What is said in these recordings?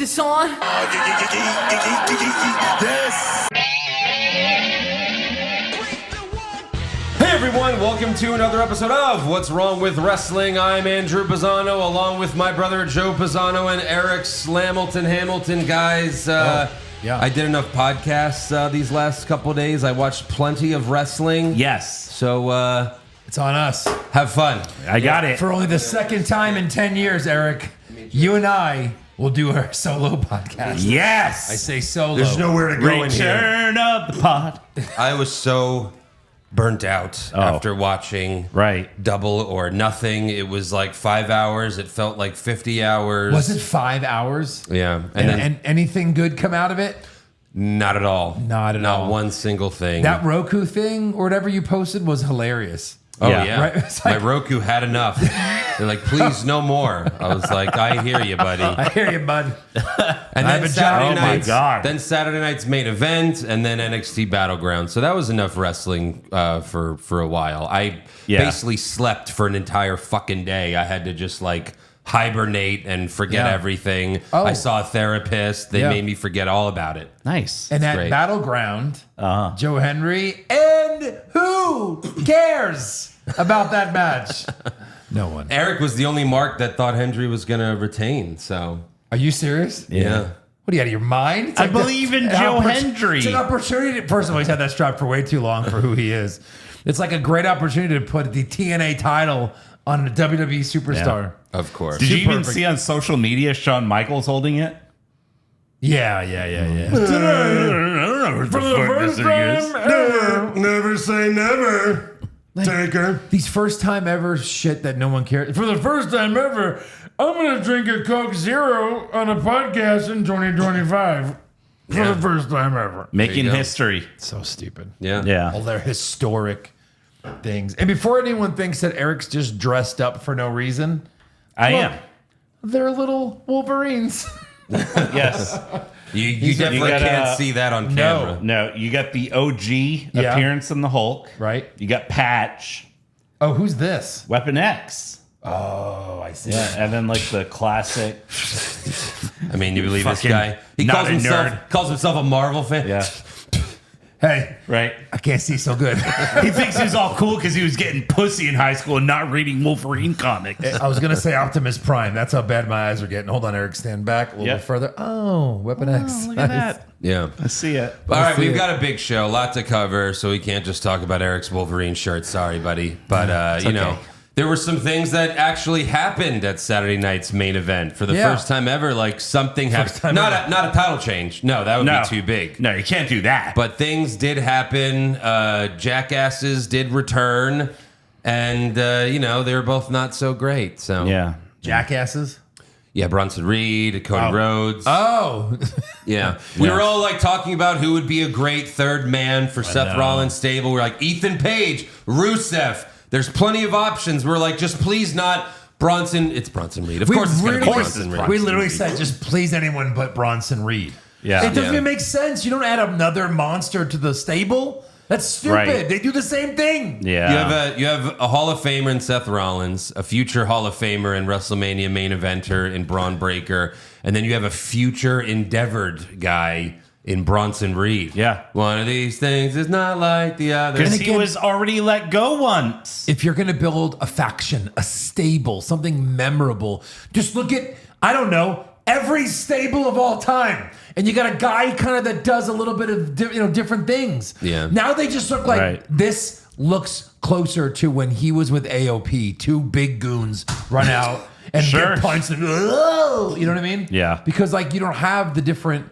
this on? Yes. Hey everyone, welcome to another episode of What's Wrong with Wrestling. I'm Andrew Pisano, along with my brother Joe Pisano and Eric Hamilton. Guys, I did enough podcasts these last couple of days. I watched plenty of wrestling. Yes. So, It's on us. have fun. I got it. For only the second time in 10 years, Eric, you and I will do our solo podcast. Yes. I say solo. There's nowhere to go in here. Return of the pod. I was so burnt out after watching Double or Nothing. It was like 5 hours. It felt like 50 hours. Was it 5 hours? Yeah. And anything good come out of it? Not at all. Not at all. Not one single thing. That Roku thing or whatever you posted was hilarious. Oh, Yeah. yeah. Right? It's My like- Roku had enough. They're like, please, no more. I was like, I hear you, buddy. I hear you, bud. And I have then a Saturday job. Oh, my nights, God. Then Saturday night's main event, and then NXT Battleground. So that was enough wrestling for a while. I basically slept for an entire fucking day. I had to just like hibernate and forget everything. Oh. I saw a therapist. They made me forget all about it. Nice. And at great. Battleground, Joe Henry, and who cares about that match? No one. Eric was the only mark that thought Hendry was going to retain. So, Are you serious? yeah. What are you out of your mind? It's I like believe in Joe Hendry. It's an opportunity. First of all, he's had that strap for way too long for who he is. It's like a great opportunity to put the TNA title on a WWE superstar. Of course. Did you even perfect. see on social media Shawn Michaels holding it? Yeah. For the first time. Never say never. Taker. These first time ever shit that no one cares. For the first time ever, I'm going to drink a Coke Zero on a podcast in 2025. For the first time ever. Making you go. history. So stupid. Yeah. Yeah. All their historic things. And before anyone thinks that Eric's just dressed up for no reason, I look, am. they're little Wolverines. Yes. You definitely got, can't see that on camera. No, you got the OG appearance in the Hulk. Right. You got Patch, Oh, who's this? Weapon X. Oh, I see. Yeah. And then like the classic. I mean, you believe this Fucking guy? He not calls a himself nerd. calls himself a Marvel fan. Yeah. Hey, Right. I can't see so good. He thinks he's all cool because he was getting pussy in high school and not reading Wolverine comics. I was going to say Optimus Prime. That's how bad my eyes are getting. Hold on, Eric. Stand back a little bit further. Oh, Weapon X. Look at that. Yeah. I see it. All right, see we've it. got a big show, a lot to cover, so we can't just talk about Eric's Wolverine shirt. Sorry, buddy. But, you know, there were some things that actually happened at Saturday night's main event for the first time ever. Like something happened. Not a title change. No, that would be too big. No, you can't do that. But things did happen. Jackasses did return. And, you know, they were both not so great. So, yeah. Jackasses. Yeah, Bronson Reed, Cody Rhodes. Oh. Yeah. We were all like talking about who would be a great third man for Seth Rollins' stable. We're like, Ethan Page, Rusev. There's plenty of options. We're like, just please not Bronson. It's Bronson Reed. Of course it's going to be Bronson Reed. We literally said, just please anyone but Bronson Reed. Yeah. It doesn't even make sense. You don't add another monster to the stable. That's stupid. Right. They do the same thing. Yeah. You have a Hall of Famer in Seth Rollins, a future Hall of Famer in WrestleMania main eventer in Braun Breaker, and then you have a future endeavored guy in Bronson Reed. Yeah. One of these things is not like the other. Because And he again- was already let go once. If you're going to build a faction, a stable, something memorable, just look at, I don't know, every stable of all time. And you got a guy kind of that does a little bit of different things. Yeah. Now they just look like this looks closer to when he was with AOP. Two big goons run out and get punched. And, "Whoa!" You know what I mean? Yeah. Because like you don't have the different,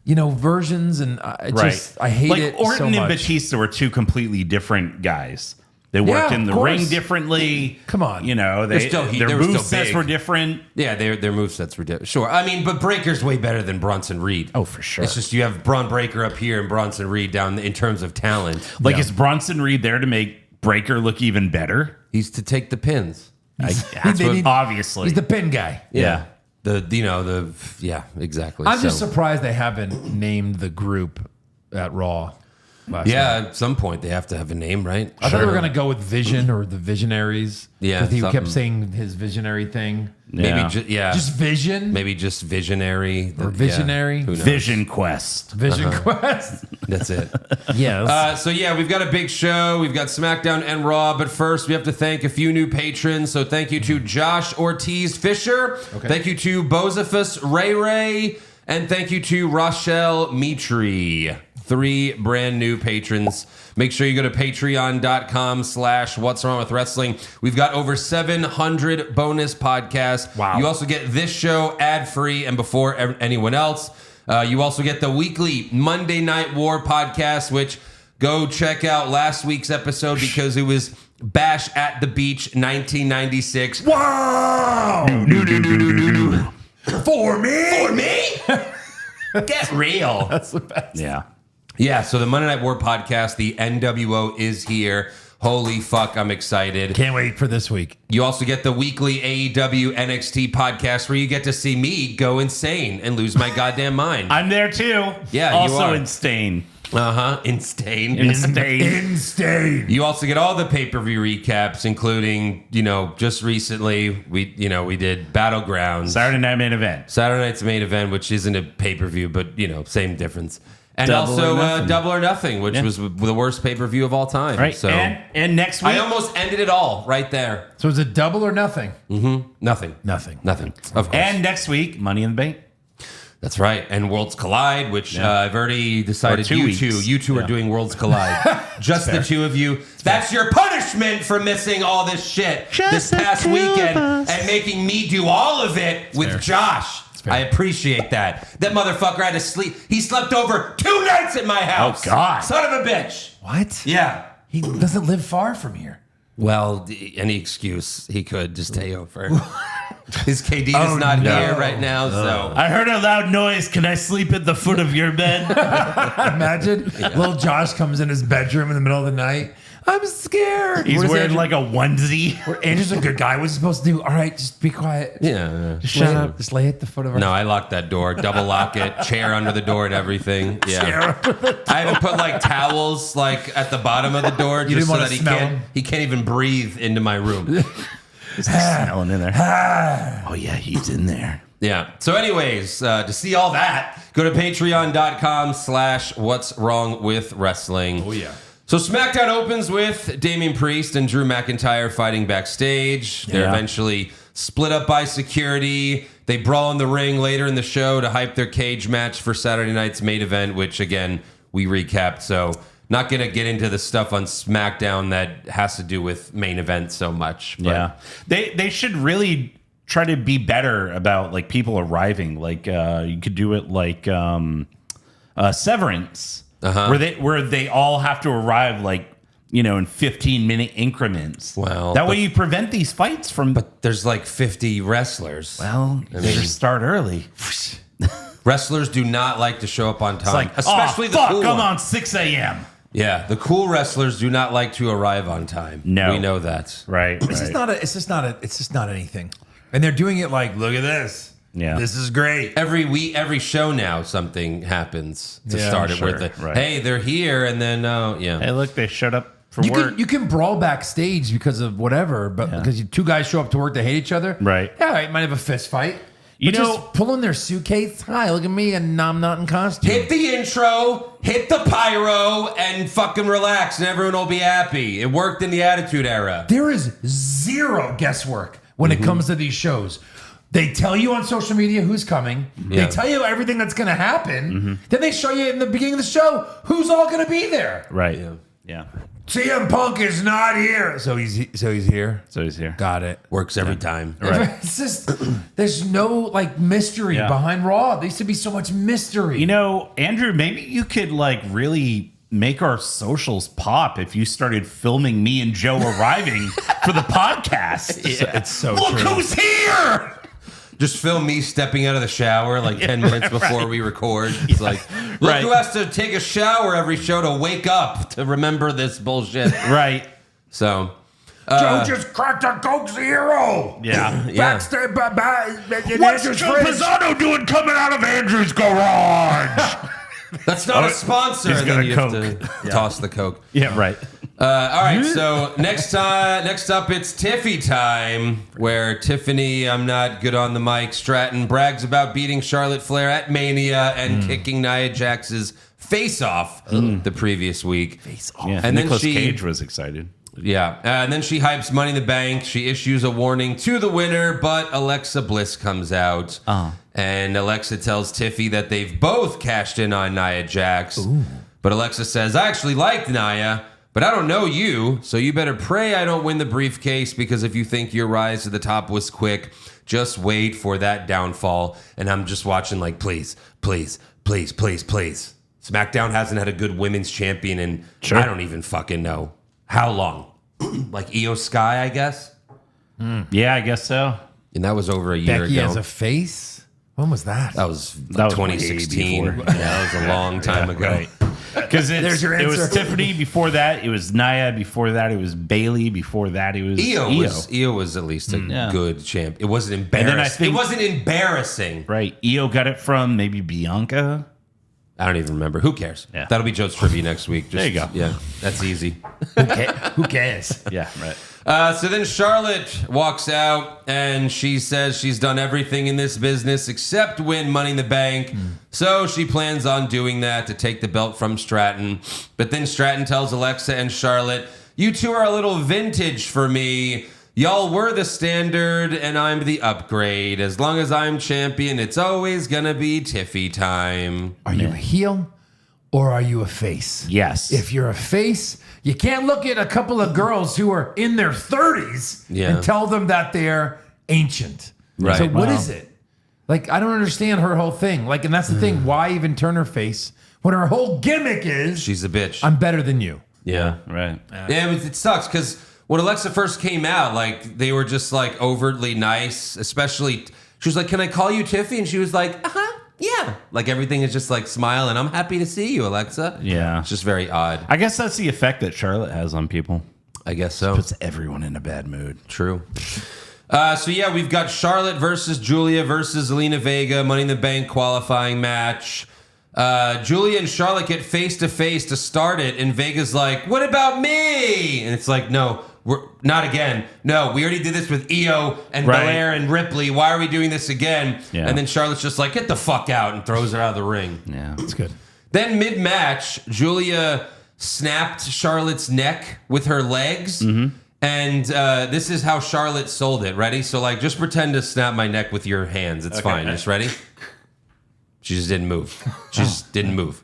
versions, and I hate it Orton so and much. Batista were two completely different guys. They worked Yeah, in the of course. ring differently. Come on. Their they were still movesets big. were different. Yeah, their movesets were different. Sure. I mean, but Breaker's way better than Bronson Reed. Oh, for sure. It's just you have Braun Breaker up here and Bronson Reed down in terms of talent. Like, is Bronson Reed there to make Breaker look even better? He's to take the pins. Obviously. He's the pin guy. Yeah. Yeah, exactly. I'm just surprised they haven't named the group at Raw. Yeah, at some point they have to have a name, right? I thought we were gonna go with Vision or the Visionaries. Yeah, because he something. kept saying his visionary thing. Maybe, Yeah. Just Vision. maybe just Visionary Or Visionary. Yeah, who knows? Vision Quest. Vision Quest. That's it. Yes. So yeah, we've got a big show. We've got SmackDown and Raw, but first we have to thank a few new patrons. So thank you to Josh Ortiz Fisher. Thank you to Bozephus Ray Ray. And thank you to Rochelle Mitri. 3 brand new patrons. Make sure you go to patreon.com/what's wrong with wrestling. We've got over 700 bonus podcasts. Wow. You also get this show ad-free and before anyone else. You also get the weekly Monday Night War podcast, which go check out last week's episode because it was Bash at the Beach 1996. Wow. For me? Get real. That's the best. Yeah. Yeah, so the Monday Night War podcast, the NWO is here. Holy fuck, I'm excited. Can't wait for this week. You also get the weekly AEW NXT podcast where you get to see me go insane and lose my goddamn mind. I'm there too. Yeah, you also are. in Stain. Insane. Insane. You also get all the pay-per-view recaps, including, just recently we did Battlegrounds. Saturday Night Main Event. Saturday night's main event, which isn't a pay-per-view, but same difference. And Double also or Nothing. Double or Nothing, which was the worst pay-per-view of all time. Right. So And next week. I almost ended it all right there. So is it double or nothing? Nothing. Nothing. Of course. And next week, Money in the Bank. That's right. And Worlds Collide, which I've already decided Or 2 weeks. you two are doing Worlds Collide. Just the two of you. That's your punishment for missing all this shit this past weekend and making me do all of it with Josh. I appreciate that. That motherfucker had to sleep. He slept over 2 nights at my house. Oh, God. Son of a bitch. What? Yeah. He doesn't live far from here. Well, any excuse he could just stay over. His KD is not here right now, so. I heard a loud noise. Can I sleep at the foot of your bed? Imagine little Josh comes in his bedroom in the middle of the night. I'm scared. He's What is wearing Andrew- like a onesie. Andrew's a good guy. What's he supposed to do? All right, just be quiet. Yeah. Shut up. Just lay at the foot of our No, I locked that door, double lock it, chair under the door and everything. Yeah. I even put like towels like at the bottom of the door didn't just so wanna that smell him? he can't even breathe into my room. Is he smelling in there? Oh, yeah, he's in there. Yeah. So anyways, to see all that, go to patreon.com/what's wrong with wrestling. Oh, yeah. So SmackDown opens with Damian Priest and Drew McIntyre fighting backstage. They're Yeah. eventually split up by security. They brawl in the ring later in the show to hype their cage match for Saturday night's main event, which again, we recapped. So not going to get into the stuff on SmackDown that has to do with main event so much. But Yeah. They should really try to be better about like people arriving. Like you could do it like Severance. Where they all have to arrive like in 15-minute increments. Well, that way you prevent these fights from. But there's like 50 wrestlers. Well, you better start early. Wrestlers do not like to show up on time. It's like, especially the fuck, cool I'm ones. on 6 a.m. Yeah, the cool wrestlers do not like to arrive on time. No. We know that. Right. It's just not anything. And they're doing it like, look at this. Yeah. This is great. Every show now something happens to Yeah, start it sure, with it. right. Hey, they're here, and then Hey, look, they showed up for You work. can brawl backstage because of whatever, but because two guys show up to work, they hate each other. Right. Yeah, it might have a fist fight. You But know- just pull in their suitcase. Hi, look at me, and I'm not in costume. hit the intro, hit the pyro, and fucking relax, and everyone will be happy. It worked in the Attitude Era. There is zero guesswork when it comes to these shows. They tell you on social media who's coming. Yeah. They tell you everything that's going to happen. Then they show you in the beginning of the show who's all going to be there. right. Yeah. CM Punk is not here, so he's here. So he's here. Got it. Works every time. Right. It's just there's no like mystery Yeah. behind Raw. There used to be so much mystery. Andrew, maybe you could like really make our socials pop if you started filming me and Joe arriving for the podcast. It's so Look true. who's here! Just film me stepping out of the shower like 10 minutes before we record. It's like, look Right. who has to take a shower every show to wake up to remember this bullshit. Right. So, Joe just cracked a Coke Zero. Yeah. yeah. Backstage, What's Joe Pisano doing coming out of Andrew's garage? That's not a sponsor. He's And got then a you have to toss the Coke. Yeah, right. All right, so next up, it's Tiffy time, where Tiffany, I'm not good on the mic, Stratton brags about beating Charlotte Flair at Mania and kicking Nia Jax's face off the previous week. Yeah, And then Nicolas she- Cage was excited. Yeah, and then she hypes Money in the Bank. She issues a warning to the winner, but Alexa Bliss comes out. And Alexa tells Tiffy that they've both cashed in on Nia Jax. But Alexa says, I actually liked Nia, but I don't know you, so you better pray I don't win the briefcase, because if you think your rise to the top was quick, just wait for that downfall. And I'm just watching like, please, please, please, please, please. SmackDown hasn't had a good women's champion in, I don't even fucking know. How long? Like Io Sky, I guess? Yeah, I guess so. And that was over a year Becky ago. as a face? When was that? That was That was 2016. way Yeah, before. that was a long time ago. Right. Because There's your it was answer. Tiffany before that. It was Nia before that. It was Bailey before that. It was Io was at least a good champ. It wasn't embarrassing. then I think- it wasn't embarrassing. Right. Io got it from maybe Bianca. I don't even remember. Who cares? Yeah. That'll be Joe's trivia next week. There you go. Yeah, that's easy. Who cares? Yeah, right. So then Charlotte walks out and she says she's done everything in this business except win Money in the Bank. So she plans on doing that to take the belt from Stratton. But then Stratton tells Alexa and Charlotte, you two are a little vintage for me. Y'all were the standard and I'm the upgrade. As long as I'm champion, it's always gonna be Tiffy time. Are you a heel or are you a face? Yes. If you're a face, you can't look at a couple of girls who are in their 30s and tell them that they're ancient. Right. So what Wow. is it? Like, I don't understand her whole thing. Like, and that's the thing. Why even turn her face when her whole gimmick is She's a bitch. I'm better than you. Yeah. Right. Yeah, it sucks because when Alexa first came out, like they were just like overtly nice. Especially, she was like, "Can I call you Tiffy?" And she was like, yeah." Like everything is just like smiling. I'm happy to see you, Alexa. Yeah. It's just very odd. I guess that's the effect that Charlotte has on people. I guess so. Puts everyone in a bad mood. True. So yeah, we've got Charlotte versus Julia versus Zelina Vega, Money in the Bank qualifying match. Julia and Charlotte get face to face to start it, and Vega's like, "What about me?" And it's like, "No, we're not again. No, we already did this with Io and Right. Belair and Ripley. Why are we doing this again?" Yeah. And then Charlotte's just like, "Get the fuck out," and throws her out of the ring. Yeah. It's good. Then mid-match, Julia snapped Charlotte's neck with her legs. And this is how Charlotte sold it. Ready? So, like, just pretend to snap my neck with your hands. It's fine. Just ready? She just didn't move. She just didn't move.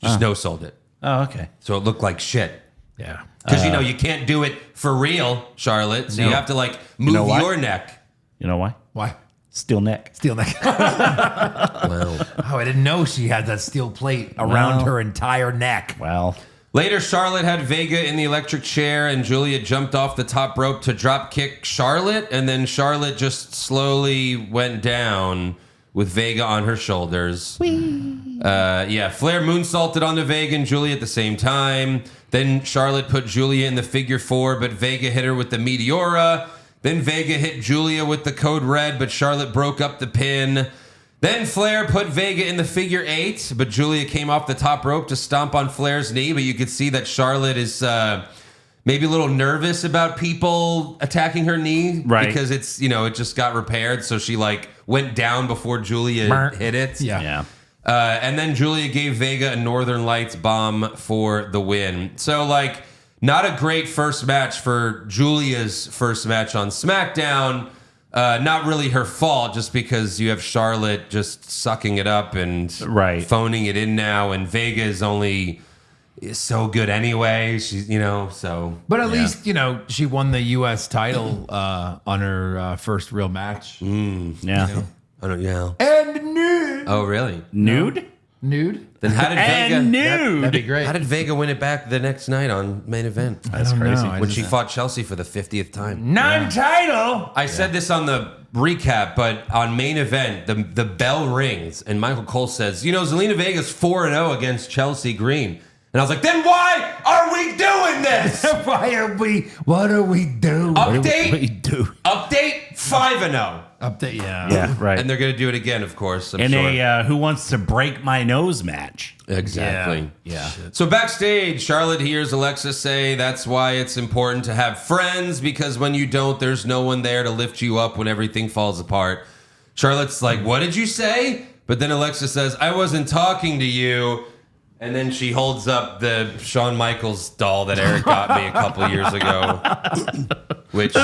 Just no-sold it. Oh, okay. So it looked like shit. Yeah. Because, you can't do it for real, Charlotte. So you have to, like, move know why? your neck. You know why? Why? Steel neck. Steel neck. Well. Oh, I didn't know she had that steel plate around Well. her entire neck. Well, Later, Charlotte had Vega in the electric chair, and Julia jumped off the top rope to drop kick Charlotte, and then Charlotte just slowly went down with Vega on her shoulders. Flair moonsaulted onto Vega and Julia at the same time. Then Charlotte put Julia in the figure four, but Vega hit her with the Meteora. Then Vega hit Julia with the code red, but Charlotte broke up the pin. Then Flair put Vega in the figure eight, but Julia came off the top rope to stomp on Flair's knee. But you could see that Charlotte is maybe a little nervous about people attacking her knee, Right. Because it's it just got repaired, so she like went down before Julia hit it. yeah. And then Julia gave Vega a Northern Lights bomb for the win. So like, not a great first match for Julia's first match on SmackDown. Not really her fault, just because you have Charlotte just sucking it up and Right. phoning it in now, and Vega is only so good anyway. She's so. But at least, she won the U.S. title on her first real match. Yeah. I don't know. And nude. Oh really? Nude? Nude? Then how did Vega? And nude. That'd be great. How did Vega win it back the next night on main event? That's I don't crazy. know. I When just- she fought Chelsea for the 50th time. Non-title. I said this on the recap, but on main event, the bell rings, and Michael Cole says, Zelina Vega's 4-0 against Chelsea Green. And I was like, then why are we doing this? What are we doing? Update. What do you do? Update 5-0. Update, Yeah, right. And they're going to do it again, of course. I'm And sure. a Who Wants to Break My Nose match. Exactly. Yeah. So backstage, Charlotte hears Alexa say that's why it's important to have friends, because when you don't, there's no one there to lift you up when everything falls apart. Charlotte's like, what did you say? But then Alexa says, I wasn't talking to you. And then she holds up the Shawn Michaels doll that Eric got me a couple years ago. Which,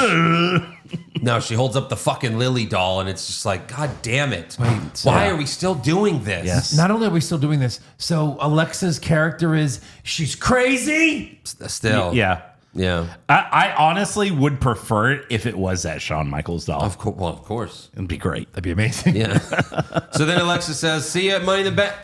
no, she holds up the fucking Lily doll, and it's just like, God damn it. Why are we still doing this? Yes. Not only are we still doing this, so Alexa's character is, she's crazy. Still. Yeah. Yeah. I honestly would prefer it if it was that Shawn Michaels doll. Of course. It'd be great. That'd be amazing. Yeah. So then Alexa says, see you at Money in the Bank.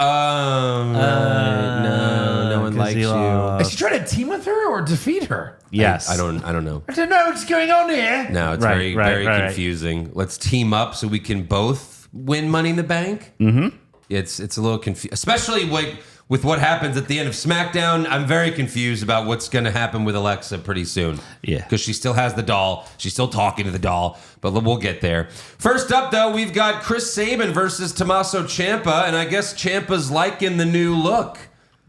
No one 'cause likes he you. Is she trying to team with her or defeat her? Yes. I don't know. I don't know what's going on here. No, it's Right, very right. confusing. Let's team up so we can both win Money in the Bank. Mm-hmm. It's a little confusing, especially with what happens at the end of SmackDown. I'm very confused about what's going to happen with Alexa pretty soon. Yeah. Because she still has the doll. She's still talking to the doll, but we'll get there. First up, though, we've got Chris Sabin versus Tommaso Ciampa, and I guess Ciampa's liking the new look.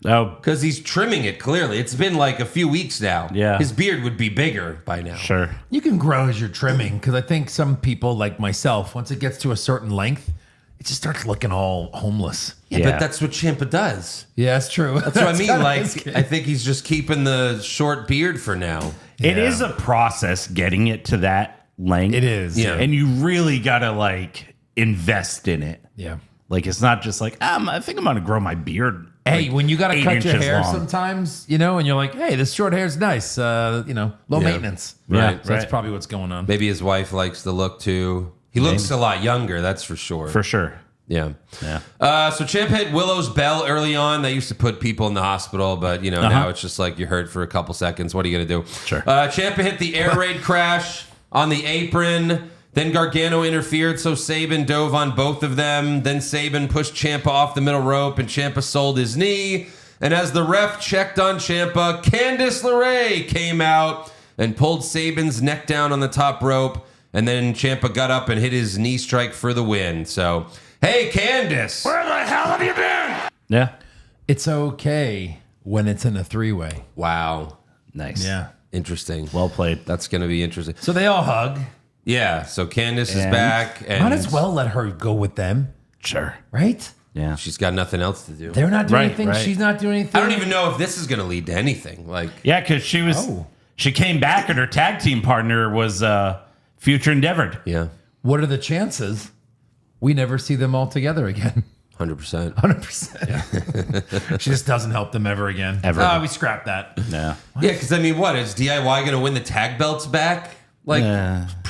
Oh, Because he's trimming it, clearly. It's been like a few weeks now. Yeah. His beard would be bigger by now. sure. You can grow as you're trimming, because I think some people, like myself, once it gets to a certain length, it just starts looking all homeless. Yeah, but that's what Ciampa does. Yeah, that's true. That's what I mean. Like, I think he's just keeping the short beard for now. It is a process getting it to that length. It is. Yeah. And you really got to like invest in it. Yeah. Like, it's not just like, I think I'm going to grow my beard. Hey, like, when you got to 8 cut your inches hair long. sometimes, and you're like, hey, this short hair is nice. Low maintenance. Right. So that's probably what's going on. Maybe his wife likes the look too. He looks a lot younger, that's for sure. For sure. Yeah. Yeah. So Ciampa hit Willow's bell early on. They used to put people in the hospital, but now it's just like you're hurt for a couple seconds. What are you gonna do? Sure. Ciampa hit the air raid crash on the apron. Then Gargano interfered, so Sabin dove on both of them. Then Sabin pushed Ciampa off the middle rope, and Ciampa sold his knee. And as the ref checked on Ciampa, Candice LeRae came out and pulled Sabin's neck down on the top rope. And then Ciampa got up and hit his knee strike for the win. So, hey, Candice. Where the hell have you been? Yeah. It's okay when it's in a three-way. Wow. Nice. Yeah. Interesting. Well played. That's going to be interesting. So they all hug. Yeah, so Candice is And- back. And Might as well let her go with them, Sure. right? Yeah. she's got nothing else to do. They're not doing Right, anything. right. She's not doing anything. I don't even know if this is going to lead to anything. Like, Yeah, because she came back and her tag team partner was Future Endeavored. yeah, What are the chances we never see them all together again? 100%. 100%. She just doesn't help them ever again. Ever. We scrapped that. Yeah. Yeah, because I mean, what? Is DIY going to win the tag belts back? Like,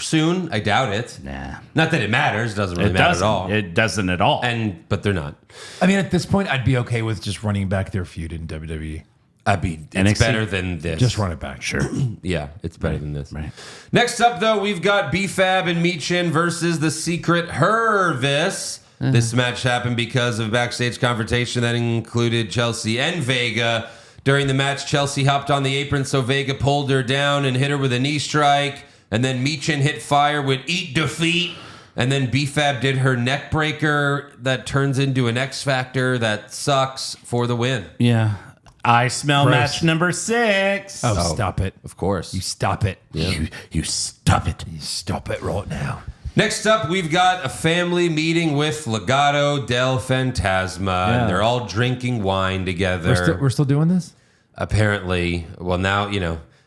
soon? I doubt it. Nah. Not that it matters. It doesn't really matter at all. It doesn't at all. But they're not. I mean, at this point, I'd be okay with just running back their feud in WWE. I mean, it's NXT? better than this. Just run it back. sure. Yeah, it's better than this. Right. Next up, though, we've got B-Fab and Michin versus the Secret Hervis. This match happened because of a backstage confrontation that included Chelsea and Vega. During the match, Chelsea hopped on the apron, so Vega pulled her down and hit her with a knee strike. And then Michin hit fire with Eat Defeat. And then B-Fab did her neck breaker that turns into an X Factor that sucks for the win. Yeah. I smell Gross. match number 6. Oh, stop it. Of course. You stop it. You stop it. You stop it right now. Next up, we've got a family meeting with Legado del Fantasma, and they're all drinking wine together. We're still doing this? Apparently, well, now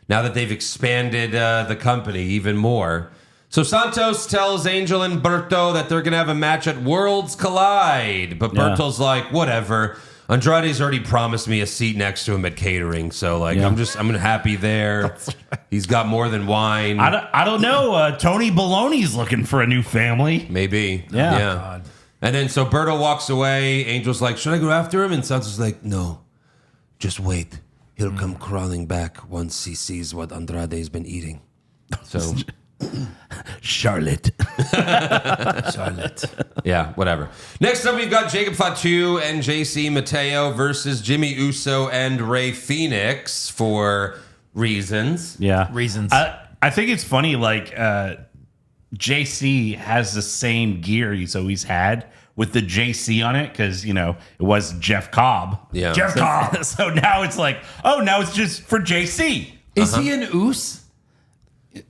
that they've expanded the company even more. So Santos tells Angel and Berto that they're going to have a match at Worlds Collide, but Berto's like, whatever. Andrade's already promised me a seat next to him at catering, so like I'm happy there. He's got more than wine. I don't know. Tony Baloney's looking for a new family. Maybe. Yeah. God. And then so Berto walks away. Angel's like, should I go after him? And Santos is like, no, just wait. He'll come crawling back once he sees what Andrade's been eating. So, Charlotte. yeah, whatever. Next up, we've got Jacob Fatu and JC Mateo versus Jimmy Uso and Rey Fenix for reasons. Yeah. Reasons. I think it's funny, like, JC has the same gear he's always had with the JC on it because, it was Jeff Cobb. Yeah. Jeff Cobb. So now it's like, now it's just for JC. Is he an Oos?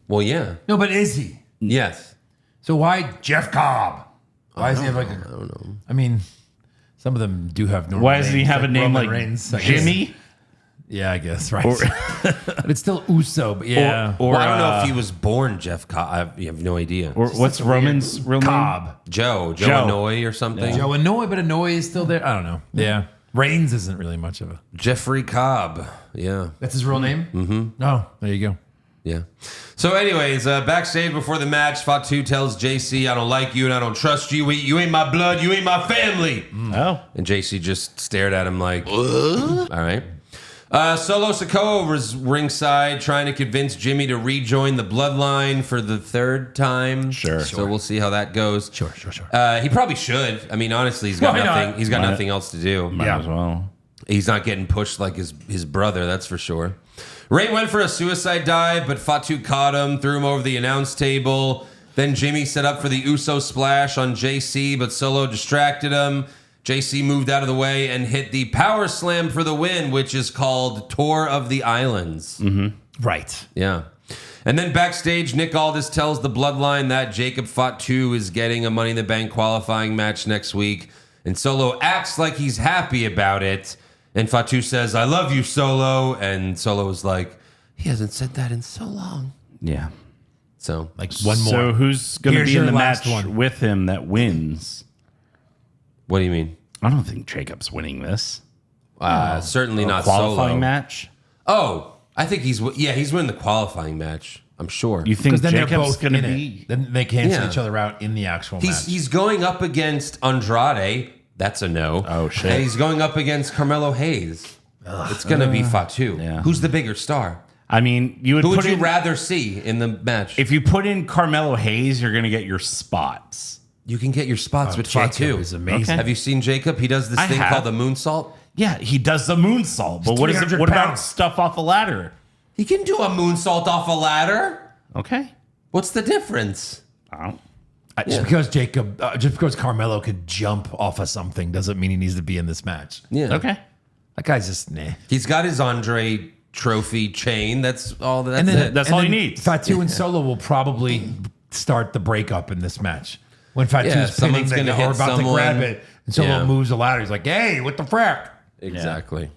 Well, yeah. No, but is he? Yes. So why Jeff Cobb? Why does he have like I don't know. I mean, some of them do have normal Why doesn't he names, have a name Roman like Reigns, I guess. Jimmy? Yeah, I guess, right. But it's still Uso, but yeah. Or Well, I don't know if he was born Jeff Cobb. I have no idea. Or what's Roman's real name? Cobb. Joe Joe. Anoy or something. Joe Anoy, but Anoy is still there. I don't know. Yeah. Reigns isn't really much of a... Jeffrey Cobb. Yeah. That's his real name? Mm-hmm. Oh, there you go. Yeah. So, anyways, backstage before the match, Fatu tells JC, I don't like you and I don't trust you. You ain't my blood. You ain't my family. Oh. And JC just stared at him like, all right. Solo Sikoa was ringside trying to convince Jimmy to rejoin the Bloodline for the third time. Sure. So we'll see how that goes. Sure. He probably should. I mean, honestly, he's got Why nothing. not? He's got nothing else to do. Might as well. He's not getting pushed like his brother, that's for sure. Ray went for a suicide dive, but Fatu caught him, threw him over the announce table. Then Jimmy set up for the Uso splash on JC, but Solo distracted him. JC moved out of the way and hit the power slam for the win, which is called Tour of the Islands. Mm-hmm. Right. Yeah. And then backstage, Nick Aldis tells the Bloodline that Jacob Fatu is getting a Money in the Bank qualifying match next week. And Solo acts like he's happy about it. And Fatu says, I love you, Solo. And Solo was like, he hasn't said that in so long. Yeah. So, Like one more. So who's going to Here's be in your the last match one. with him that wins? what do you mean? I don't think Jacob's winning this. Certainly A not qualifying Solo. match? Oh, I think he's winning the qualifying match. I'm sure. You think Because then they're Jacob's both going to in be? it. Then they cancel Yeah. each other out in the actual match. He's going up against Andrade. That's a no. Oh, shit. And he's going up against Carmelo Hayes. It's going to be Fatu. Yeah. Who's the bigger star? I mean, you would Who put would you in, rather see in the match? if you put in Carmelo Hayes, you're going to get your spots. You can get your spots with Jacob Fatu. is amazing. Okay. Have you seen Jacob? He does this I thing have. called the moonsault. Yeah, he does the moonsault, but what is it? 300 What about pounds. stuff off a ladder? He can do a moonsault off a ladder. Okay. What's the difference? Just because Carmelo could jump off of something doesn't mean he needs to be in this match. Yeah. Okay. That guy's just nah. He's got his Andre trophy chain. That's all. That's And then it. That's and all he then needs. Fatu and Solo will probably start the breakup in this match. When Fatu's Yeah, pinning someone's gonna or hit about someone. to grab it, and Solo Yeah. moves the ladder. He's like, "Hey, what the frack?" Exactly.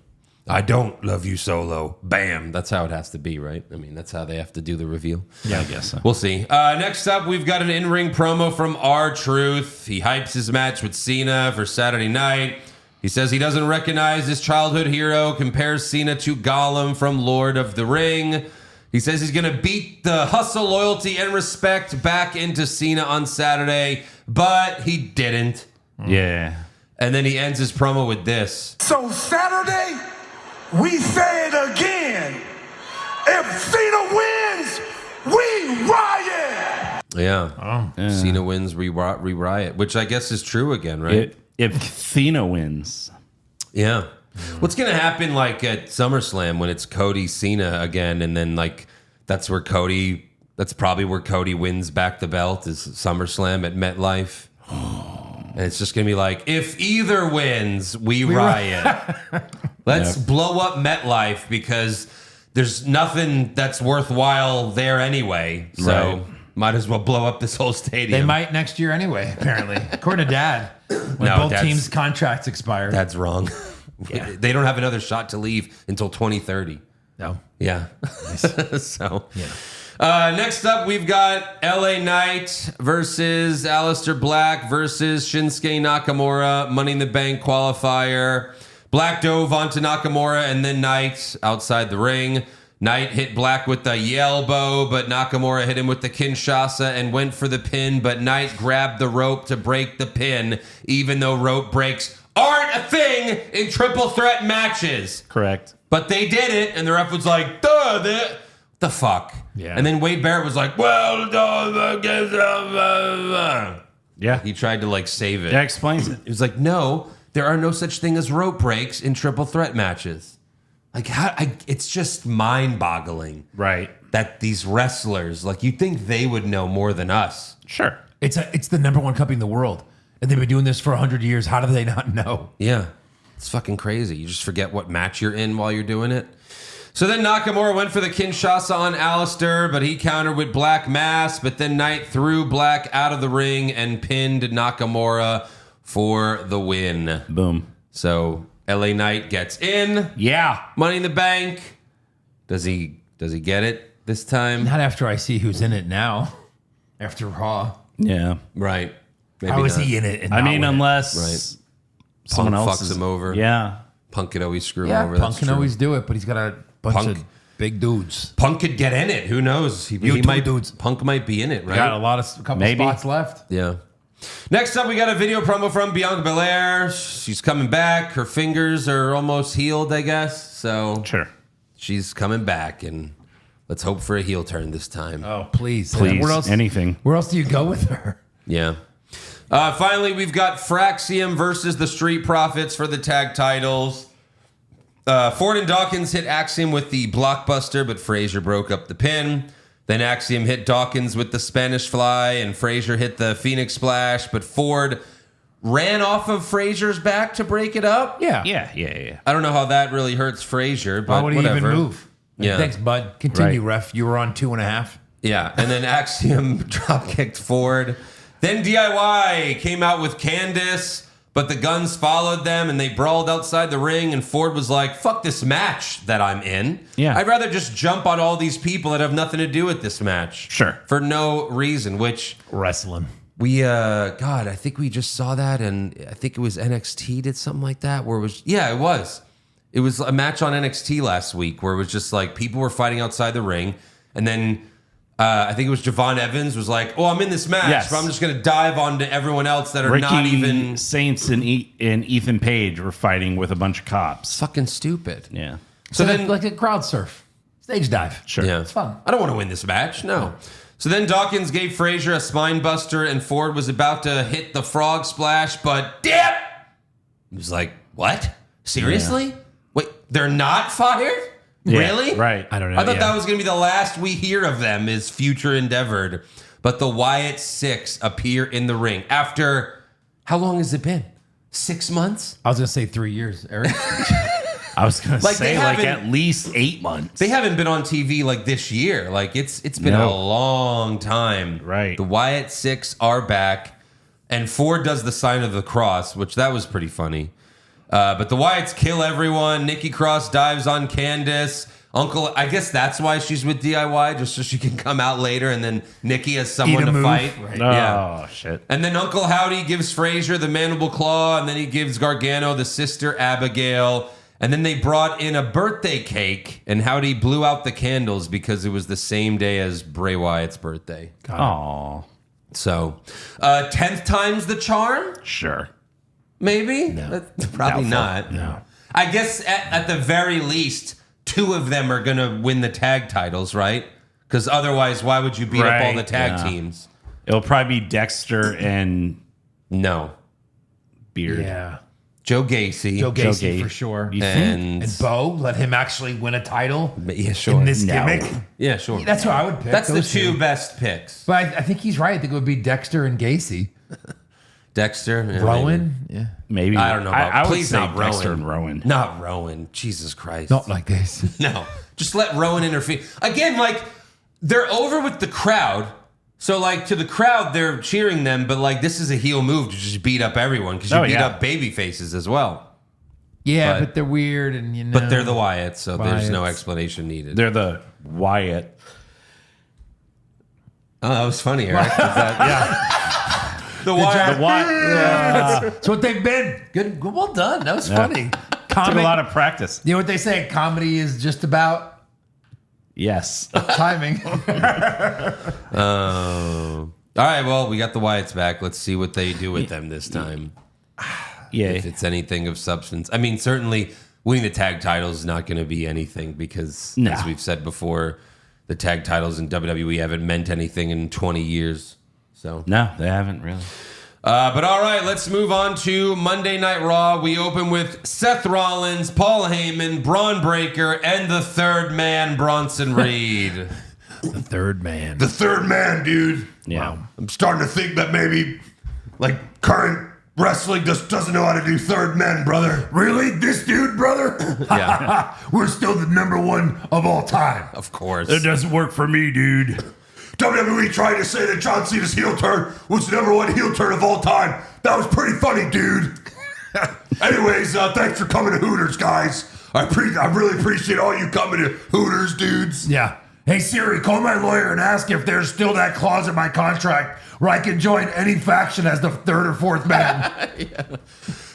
I don't love you, Solo. Bam. That's how it has to be, right? I mean, that's how they have to do the reveal. Yeah, I guess so. We'll see. Next up, we've got an in-ring promo from R-Truth. He hypes his match with Cena for Saturday night. He says he doesn't recognize his childhood hero, compares Cena to Gollum from Lord of the Ring. He says he's going to beat the hustle, loyalty, and respect back into Cena on Saturday, but he didn't. Yeah. And then he ends his promo with this. So Saturday, we say it again. If Cena wins, we riot. Yeah. Cena wins, we riot, which I guess is true again, right? If Cena wins. Yeah. What's going to happen like at SummerSlam when it's Cody Cena again, and then like that's probably where Cody wins back the belt is SummerSlam at MetLife. And it's just going to be like, if either wins, we riot. Let's blow up MetLife because there's nothing that's worthwhile there anyway. So Right. might as well blow up this whole stadium. They might next year anyway. Apparently, according to Dad, when No, both Dad's- teams' contracts expire. That's wrong. Yeah. They don't have another shot to leave until 2030. No. Yeah. So, next up, we've got LA Knight versus Aleister Black versus Shinsuke Nakamura, Money in the Bank qualifier. Black dove onto Nakamura and then Knight outside the ring. Knight hit Black with the elbow, but Nakamura hit him with the Kinshasa and went for the pin, but Knight grabbed the rope to break the pin, even though rope breaks aren't a thing in triple threat matches. Correct. But they did it, and the ref was like, duh, the fuck? Yeah. And then Wade Barrett was like, well, Yeah. he tried to like save it. That explains it. He was like, no, there are no such thing as rope breaks in triple threat matches. Like, it's just mind boggling. Right. that these wrestlers, like, you think they would know more than us. Sure. It's the number one company in the world, and they've been doing this for 100 years. How do they not know? Yeah. It's fucking crazy. You just forget what match you're in while you're doing it. So then Nakamura went for the Kinshasa on Alistair, but he countered with Black Mass, but then Knight threw Black out of the ring and pinned Nakamura for the win. Boom. So LA Knight gets in. Yeah. Money in the Bank. Does he get it this time? Not after I see who's in it now. After Raw, Yeah. Right. Maybe how is not. he in it? And I not mean, win it? unless Right. someone Punk else fucks is, him over. Yeah. Punk could always screw him Yeah, over. Punk That's can true. always do it, but he's got a bunch Punk. of big dudes. Punk could get in it. Who knows? He two might. dudes. Punk might be in it, right? Got a couple Maybe. spots left. Yeah. Next up, we got a video promo from Bianca Belair. She's coming back. Her fingers are almost healed, I guess. So Sure. she's coming back, and let's hope for a heel turn this time. Oh, please. Please. Where else? Anything. Where else do you go with her? Yeah. Finally, we've got Fraxium versus the Street Profits for the tag titles. Ford and Dawkins hit Axiom with the blockbuster, but Frazier broke up the pin. Then Axiom hit Dawkins with the Spanish Fly, and Frazier hit the Phoenix Splash, but Ford ran off of Frazier's back to break it up. Yeah. Yeah. I don't know how that really hurts Frazier, but Why would he whatever. even move? Yeah. Thanks, bud. Continue, Right. ref. You were on 2.5. Yeah, and then Axiom drop kicked Ford. Then DIY came out with Candice, but the Guns followed them and they brawled outside the ring. And Ford was like, "Fuck this match that I'm in. Yeah. I'd rather just jump on all these people that have nothing to do with this match. Sure. For no reason." Which Wrestling. we, God, I think we just saw that, and I think it was NXT did something like that, where it was, yeah, it was. It was a match on NXT last week where it was just like people were fighting outside the ring, and then I think it was Javon Evans was like, "Oh, I'm in this match, Yes. but I'm just going to dive onto everyone else that are Ricky not even Saints and Ethan Page were fighting with a bunch of cops. fucking stupid." Yeah. So then, like a crowd surf. Stage dive. Sure. yeah, It's fun. I don't want to win this match. No. So then Dawkins gave Frazier a spine buster, and Ford was about to hit the frog splash, but dip. He was like, "What? Seriously? Wait, they're not fired? Yeah, Really? Right. I don't know. I thought that was going to be the last we hear of them is future endeavored." But the Wyatt Six appear in the ring after, how long has it been? 6 months? I was going to say 3 years, Eric. I was going to Like, they say like haven't- at least 8 months. They haven't been on TV like this year. Like it's been a No. long time. Right. The Wyatt Six are back, and Ford does the sign of the cross, which that was pretty funny. But the Wyatts kill everyone. Nikki Cross dives on Candice. Uncle, I guess that's why she's with DIY, just so she can come out later, and then Nikki has someone Eat a to move. fight. Right. Oh, shit. And then Uncle Howdy gives Frazier the mandible claw, and then he gives Gargano the sister Abigail. And then they brought in a birthday cake, and Howdy blew out the candles because it was the same day as Bray Wyatt's birthday. Oh, So, 10th time's the charm? sure. Maybe? Probably Doubtful. not. No. I guess at the very least, 2 of them are going to win the tag titles, right? Because otherwise, why would you beat up all Right, the tag yeah. teams? It'll probably be Dexter and No. Beard. Yeah. Joe Gacy. Joe Gacy Gacy. for sure. You think? and And Bo, let him actually win a title yeah, sure. in this No. gimmick. Yeah, sure. That's what I would pick. That's the those 2 best picks. But I think he's right. I think it would be Dexter and Gacy. Dexter, yeah, Rowan? Yeah. Maybe. maybe. I don't know. About, I would please say not Rowan. Dexter and Rowan. Not Rowan. Jesus Christ. Not like this. No. Just let Rowan interfere. Again, like they're over with the crowd. So like to the crowd, they're cheering them, but like this is a heel move to just beat up everyone because you Oh, beat yeah. up baby faces as well. Yeah, But- but they're weird and you know. But they're the Wyatts, so there's no Wyatts. explanation needed. They're the Wyatt. Oh, that was funny, Eric. Yeah. The Wyatt. The Wyatt. That's what they've been. Good. Well done. That was Yeah. funny. Took Comedy. a lot of practice. You know what they say? Comedy is just about Yes. timing. Oh. All right, well, we got the Wyatts back. Let's see what they do with them this time. Yeah. If it's anything of substance. I mean, certainly winning the tag titles is not going to be anything because, No. as we've said before, the tag titles in WWE haven't meant anything in 20 years. So, No, they haven't really. but all right, let's move on to Monday Night Raw. We open with Seth Rollins, Paul Heyman, Braun Breaker, and the third man, Bronson Reed. The third man. The third man, dude. Yeah. I'm starting to think that maybe, like, current wrestling just doesn't know how to do third men, brother. Really? This dude, brother? Yeah. We're still the number one of all time. Of course. It doesn't work for me, dude. WWE tried to say that John Cena's heel turn was the number one heel turn of all time. That was pretty funny, dude. Anyways, thanks for coming to Hooters, guys. I really appreciate all you coming to Hooters, dudes. Yeah. Hey, Siri, call my lawyer and ask if there's still that clause in my contract where I can join any faction as the third or fourth man.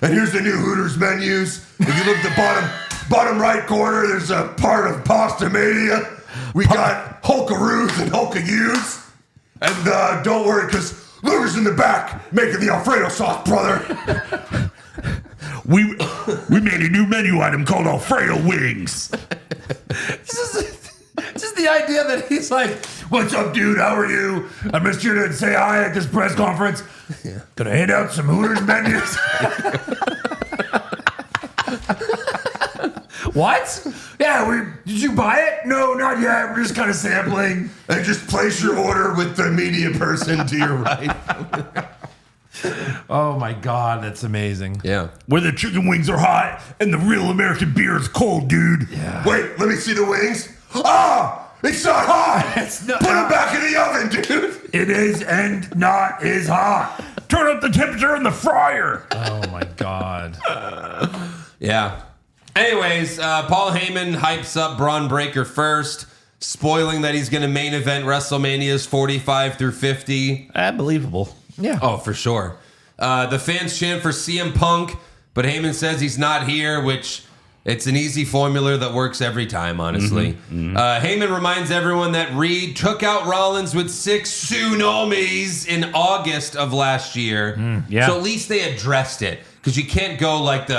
And here's the new Hooters menus. If you look at the bottom right corner, there's a part of Pasta Mania. We got Hulkaroos and Hulka-Yous. And don't worry, because Luger's in the back making the Alfredo sauce, brother. We made a new menu item called Alfredo Wings. Just the idea that he's like, what's up, dude? How are you? I'm just here to say hi at this press conference. Yeah. Gonna hand out some Hooters menus. What? Yeah, did you buy it? No, not yet. We're just kind of sampling. And just place your order with the media person to your right. Oh my God, that's amazing. Yeah. Where the chicken wings are hot and the real American beer is cold, dude. Yeah. Wait, let me see the wings. Ah! It's not hot! It's not Put them hot. back in the oven, dude! It is and not is hot. Turn up the temperature in the fryer. Oh my God. Yeah. Anyways, Paul Heyman hypes up Braun Breaker first, spoiling that he's going to main event WrestleManias 45 through 50. Believable. Yeah. Oh, for sure. The fans chant for CM Punk, but Heyman says he's not here, which it's an easy formula that works every time, honestly. Heyman reminds everyone that Reed took out Rollins with 6 tsunamis in August of last year. yeah. So at least they addressed it. Because you can't go like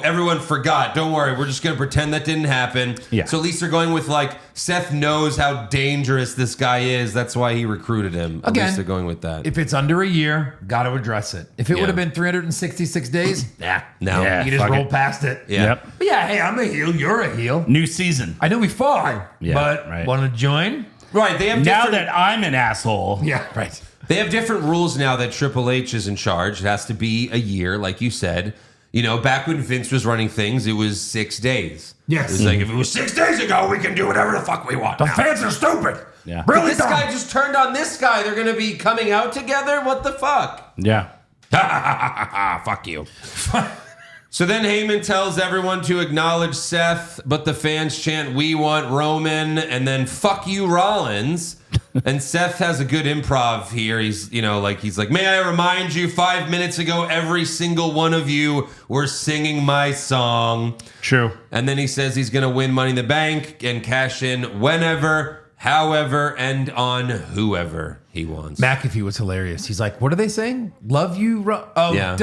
everyone forgot. Don't worry, we're just going to pretend that didn't happen. Yeah. So at least they're going with like, Seth knows how dangerous this guy is. That's why he recruited him. At Again, least they're going with that. If it's under a year, got to address it. If it Yeah. would have been 366 days, No. Yeah. you just fuck roll it. past it. Yeah. Yep. But yeah, hey, I'm a heel. You're a heel. New season. I know we fought, Yeah, but right. want to join? Right. They have Now different, that I'm an asshole. Yeah, right. they have different rules now that Triple H is in charge. It has to be a year, like you said. You know, back when Vince was running things, it was 6 days. Yes. It was like, if it was 6 days ago, we can do whatever the fuck we want. The now. fans are stupid. Yeah. Really This dumb. guy just turned on this guy. They're going to be coming out together? What the fuck? Yeah. Fuck you. So then Heyman tells everyone to acknowledge Seth, but the fans chant, "We want Roman," and then "Fuck you, Rollins." And Seth has a good improv here. He's like, "May I remind you, 5 minutes ago, every single one of you were singing my song." True. And then he says he's going to win Money in the Bank and cash in whenever, however, and on whoever he wants. McAfee was hilarious. He's like, what are they saying? Love you, Yeah.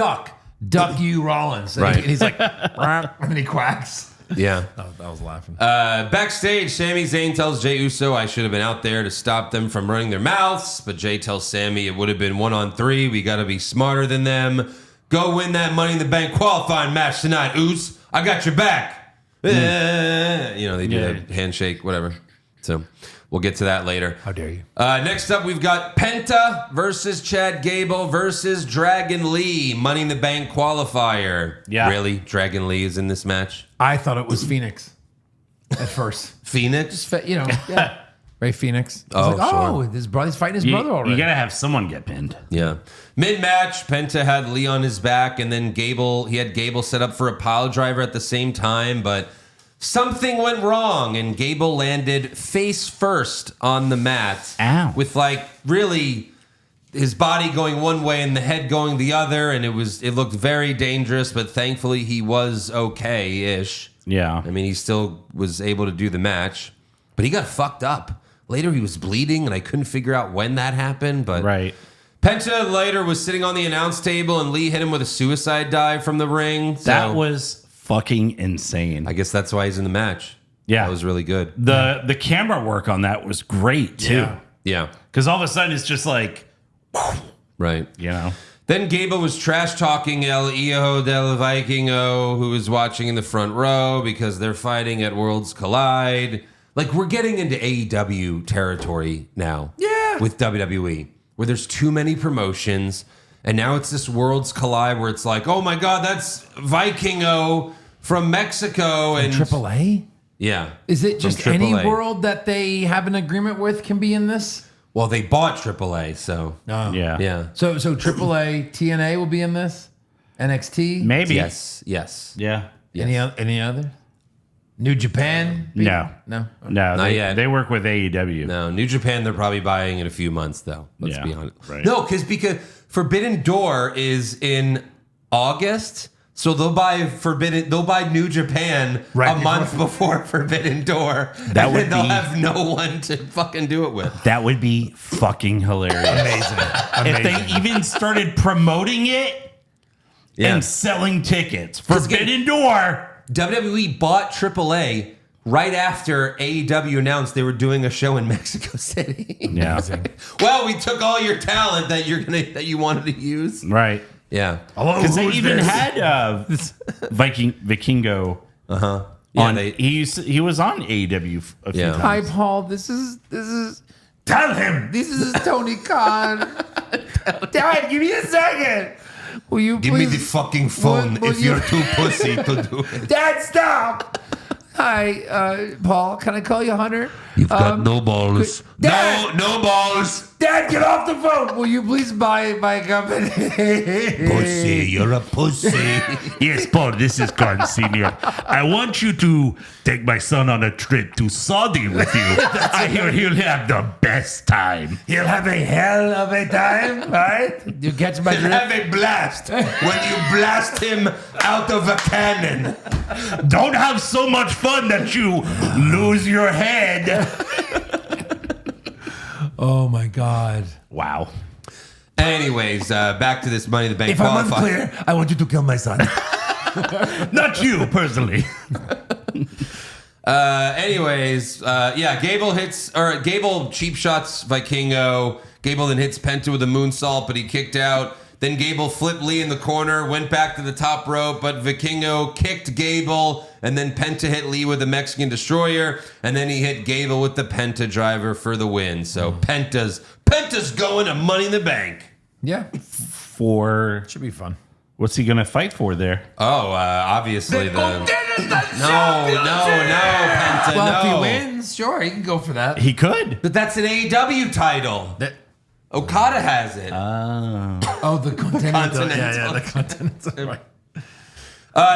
Duck you, Rollins. And Right. he's like, and then he quacks. Yeah. I was laughing. Backstage, Sami Zayn tells Jey Uso, "I should have been out there to stop them from running their mouths." But Jey tells Sami it would have been 1-on-3. We got to be smarter than them. Go win that Money in the Bank qualifying match tonight, Uso. I got your back. They do the handshake, whatever. So we'll get to that later. How dare you? Next up, we've got Penta versus Chad Gable versus Dragon Lee. Money in the Bank qualifier. Yeah. Really? Dragon Lee is in this match? I thought it was Phoenix at first. Phoenix? Yeah. Ray Phoenix. I Oh, was like, sure. his brother's fighting his brother already. You gotta have someone get pinned. Yeah. Mid-match, Penta had Lee on his back, and then he had Gable set up for a pile driver at the same time, but something went wrong, and Gable landed face first on the mat. Ow. With really his body going one way and the head going the other, and it looked very dangerous, but thankfully he was okay-ish. Yeah. I mean, he still was able to do the match, but he got fucked up. Later, he was bleeding, and I couldn't figure out when that happened, but... Right. Penta later was sitting on the announce table, and Lee hit him with a suicide dive from the ring. So That was fucking insane. I guess that's why he's in the match. Yeah. That was really good. The camera work on that was great too. Yeah. Yeah, Because all of a sudden it's just like, right. you know. Then Gable was trash-talking El Hijo del Vikingo, who was watching in the front row because they're fighting at Worlds Collide. Like, we're getting into AEW territory now. Yeah. With WWE, where there's too many promotions. And now it's this Worlds Collide where it's like, oh my God, that's Vikingo from Mexico. And AAA? Yeah. Is it just From any AAA. world that they have an agreement with can be in this? Well, they bought AAA, so. No. Yeah. Yeah. So AAA, TNA will be in this? NXT? Maybe. Yes. Yes. Yeah. Any other? New Japan? No. No. No. Not yet. They work with AEW. No, New Japan, they're probably buying in a few months, though. Let's Yeah, be honest. right. No, because Forbidden Door is in August, so they'll buy New Japan Right a month before Forbidden Door. That and would then they'll be- have no one to fucking do it with. That would be fucking hilarious. Amazing. If they even started promoting it and selling tickets. Forbidden Door. WWE bought AAA right after AEW announced they were doing a show in Mexico City. Yeah. Well, we took all your talent that you wanted to use. Right. Yeah. Because they even had Vikingo. Yeah, He was on AEW a few Yeah. times. Hi, Paul. This is. Tell him. This is Tony Khan. Dad, give me a second. Will you Give me please? the fucking phone Will if you- you're too pussy to do it. Dad, stop. Hi, Paul. Can I call you Hunter? You've got no balls. Dad! No balls. Dad, get off the phone. Will you please buy my company? Pussy, you're a pussy. Yes, Paul, this is Khan Senior. I want you to take my son on a trip to Saudi with you. I hear he'll have the best time. He'll have a hell of a time, right? You catch my drift? Have a blast when you blast him out of a cannon. Don't have so much fun that you lose your head. Oh my God. Wow. Anyways, back to this Money in the Bank If I'm qualifier. unclear, I want you to kill my son. Not you, personally. Gable cheap shots Vikingo. Gable then hits Penta with a moonsault, but he kicked out. Then Gable flipped Lee in the corner, went back to the top rope, but Vikingo kicked Gable, and then Penta hit Lee with the Mexican Destroyer, and then he hit Gable with the Penta driver for the win. So Penta's going to Money in the Bank. Yeah. For Should be fun. what's he going to fight for there? Oh, obviously the no, Penta, Well, if no. he wins, sure, he can go for that. He could. But that's an AEW title. Okada has it. Oh, the Continental. Continental. The Continental.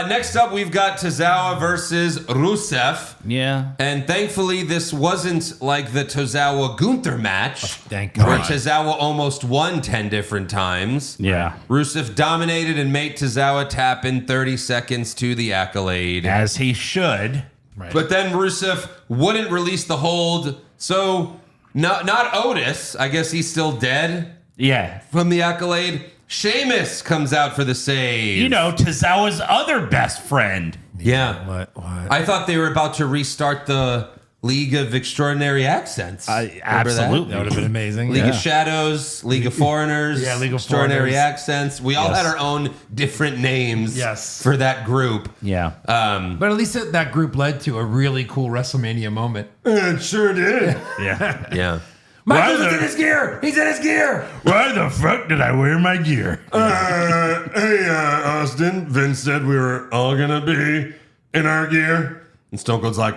Next up, we've got Tozawa versus Rusev. Yeah. And thankfully, this wasn't like the Tozawa Gunther match, Thank where God. Tozawa almost won 10 different times. Yeah. Rusev dominated and made Tozawa tap in 30 seconds to the accolade. As he should. But then Rusev wouldn't release the hold, so not Otis. I guess he's still dead Yeah. from the accolade. Sheamus comes out for the save. You know, Tozawa's other best friend. Yeah. What? I thought they were about to restart the League of Extraordinary Accents. Remember Absolutely. That would have been amazing. League Yeah. of Shadows, League of Foreigners, Yeah, League of Extraordinary Foreigners. Accents. We all Yes. had our own different names Yes. for that group. Yeah. But at least that group led to a really cool WrestleMania moment. It sure did. Yeah. Yeah. Michael's the- in his gear. He's in his gear. Why the fuck did I wear my gear? Hey, Austin. Vince said we were all gonna be in our gear. And Stone Cold's like,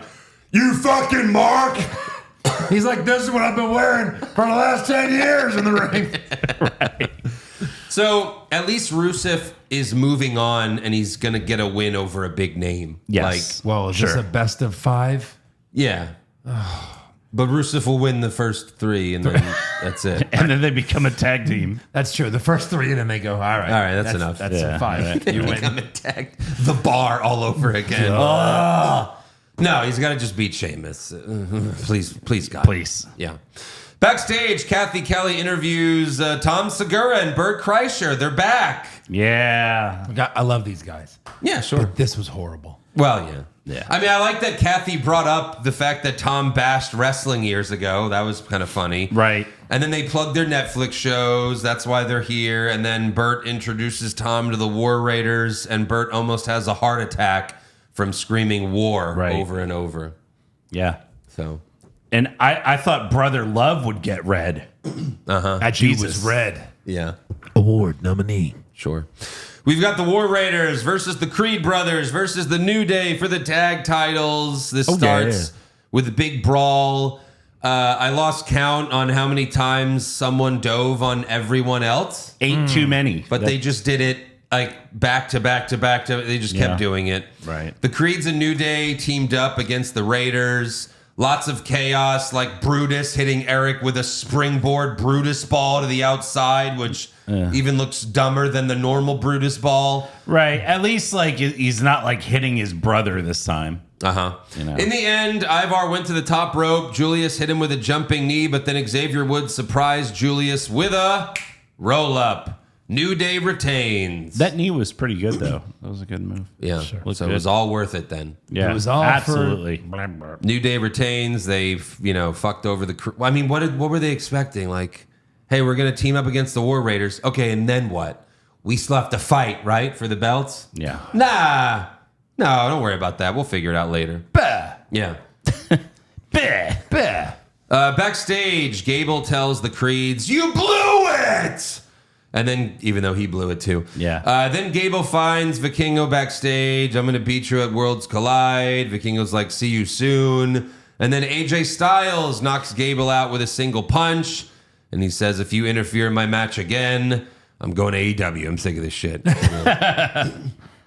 you fucking Mark. He's like, this is what I've been wearing for the last 10 years in the ring. So at least Rusev is moving on and he's going to get a win over a big name. Yes. Well, is this a best of 5? Yeah. But Rusev will win the first 3 and then that's it. And then they become a tag team. That's true. The first 3, and then they go, all right. All right, that's enough. That's Yeah, a 5. right. You Become win. attacked. The bar all over again. No, he's got to just beat Sheamus. Please, God. Please. Yeah. Backstage, Kathy Kelly interviews Tom Segura and Bert Kreischer. They're back. Yeah. I love these guys. Yeah, sure. This was horrible. Well, yeah. Yeah. I mean, I like that Kathy brought up the fact that Tom bashed wrestling years ago. That was kind of funny. Right. And then they plugged their Netflix shows. That's why they're here. And then Bert introduces Tom to the War Raiders, and Bert almost has a heart attack from screaming war Right. over and over. Yeah. So, And I thought Brother Love would get red. That dude was red. yeah, Award nominee. sure. We've got the War Raiders versus the Creed Brothers versus the New Day for the tag titles. This starts with a big brawl. I lost count on how many times someone dove on everyone else, 8 too many. but they just did it like back to back to back to. They just kept doing it. Right. The Creeds and New Day teamed up against the Raiders. Lots of chaos, like Brutus hitting Eric with a springboard Brutus ball to the outside, which even looks dumber than the normal Brutus ball. Right. At least like he's not like hitting his brother this time. You know. In the end, Ivar went to the top rope. Julius hit him with a jumping knee, but then Xavier Woods surprised Julius with a roll-up. New Day retains. That knee was pretty good though. That was a good move. Yeah, Looked so it good. was all worth it then. Yeah, It was all absolutely. New Day retains. They've, fucked over the... I mean, what were they expecting? Like, hey, we're going to team up against the War Raiders. Okay, and then what? We still have to fight, right, for the belts? Yeah. Nah. No, don't worry about that. We'll figure it out later. Bah. Yeah. Bah. Bah. Backstage, Gable tells the Creeds, "You blew it!" And then, even though he blew it too. Yeah. Then Gable finds Vikingo backstage. "I'm going to beat you at Worlds Collide." Vikingo's like, "See you soon." And then AJ Styles knocks Gable out with a single punch. And he says, "If you interfere in my match again, I'm going to AEW. I'm sick of this shit."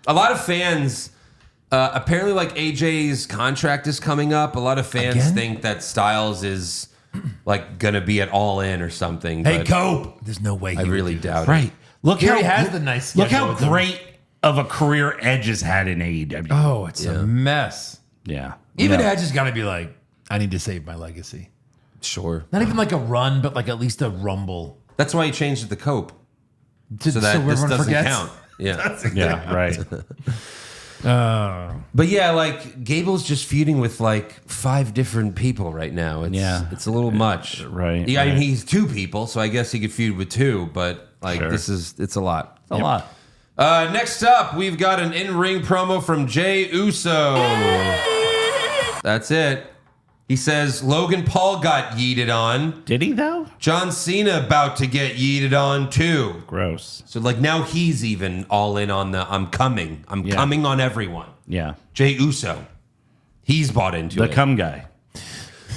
A lot of fans, apparently like AJ's contract is coming up. A lot of fans Again? think that Styles is like going to be at All In or something. Hey, but Cope. There's no way. I really doubt Right. it. Look He how already has the nice Look schedule how with them. great of a career Edge has had in AEW. Oh, it's Yeah. a mess. Yeah. Even No. Edge has got to be like, I need to save my legacy. Sure. Not even like a run, but like at least a rumble. That's why he changed it to Cope. So So that this everyone doesn't forgets. count. Yeah. Yeah, right. But yeah, like Gable's just feuding with like 5 different people right now. It's a little much. Right, Yeah, I mean, right. he's 2 people, so I guess he could feud with 2, but like Sure. it's a lot. A lot. Next up, we've got an in-ring promo from Jey Uso. That's it. He says Logan Paul got yeeted on. Did he though? John Cena about to get yeeted on too. Gross. So like now he's even all in on the I'm coming on everyone. Yeah. Jey Uso. He's bought into The it. cum guy.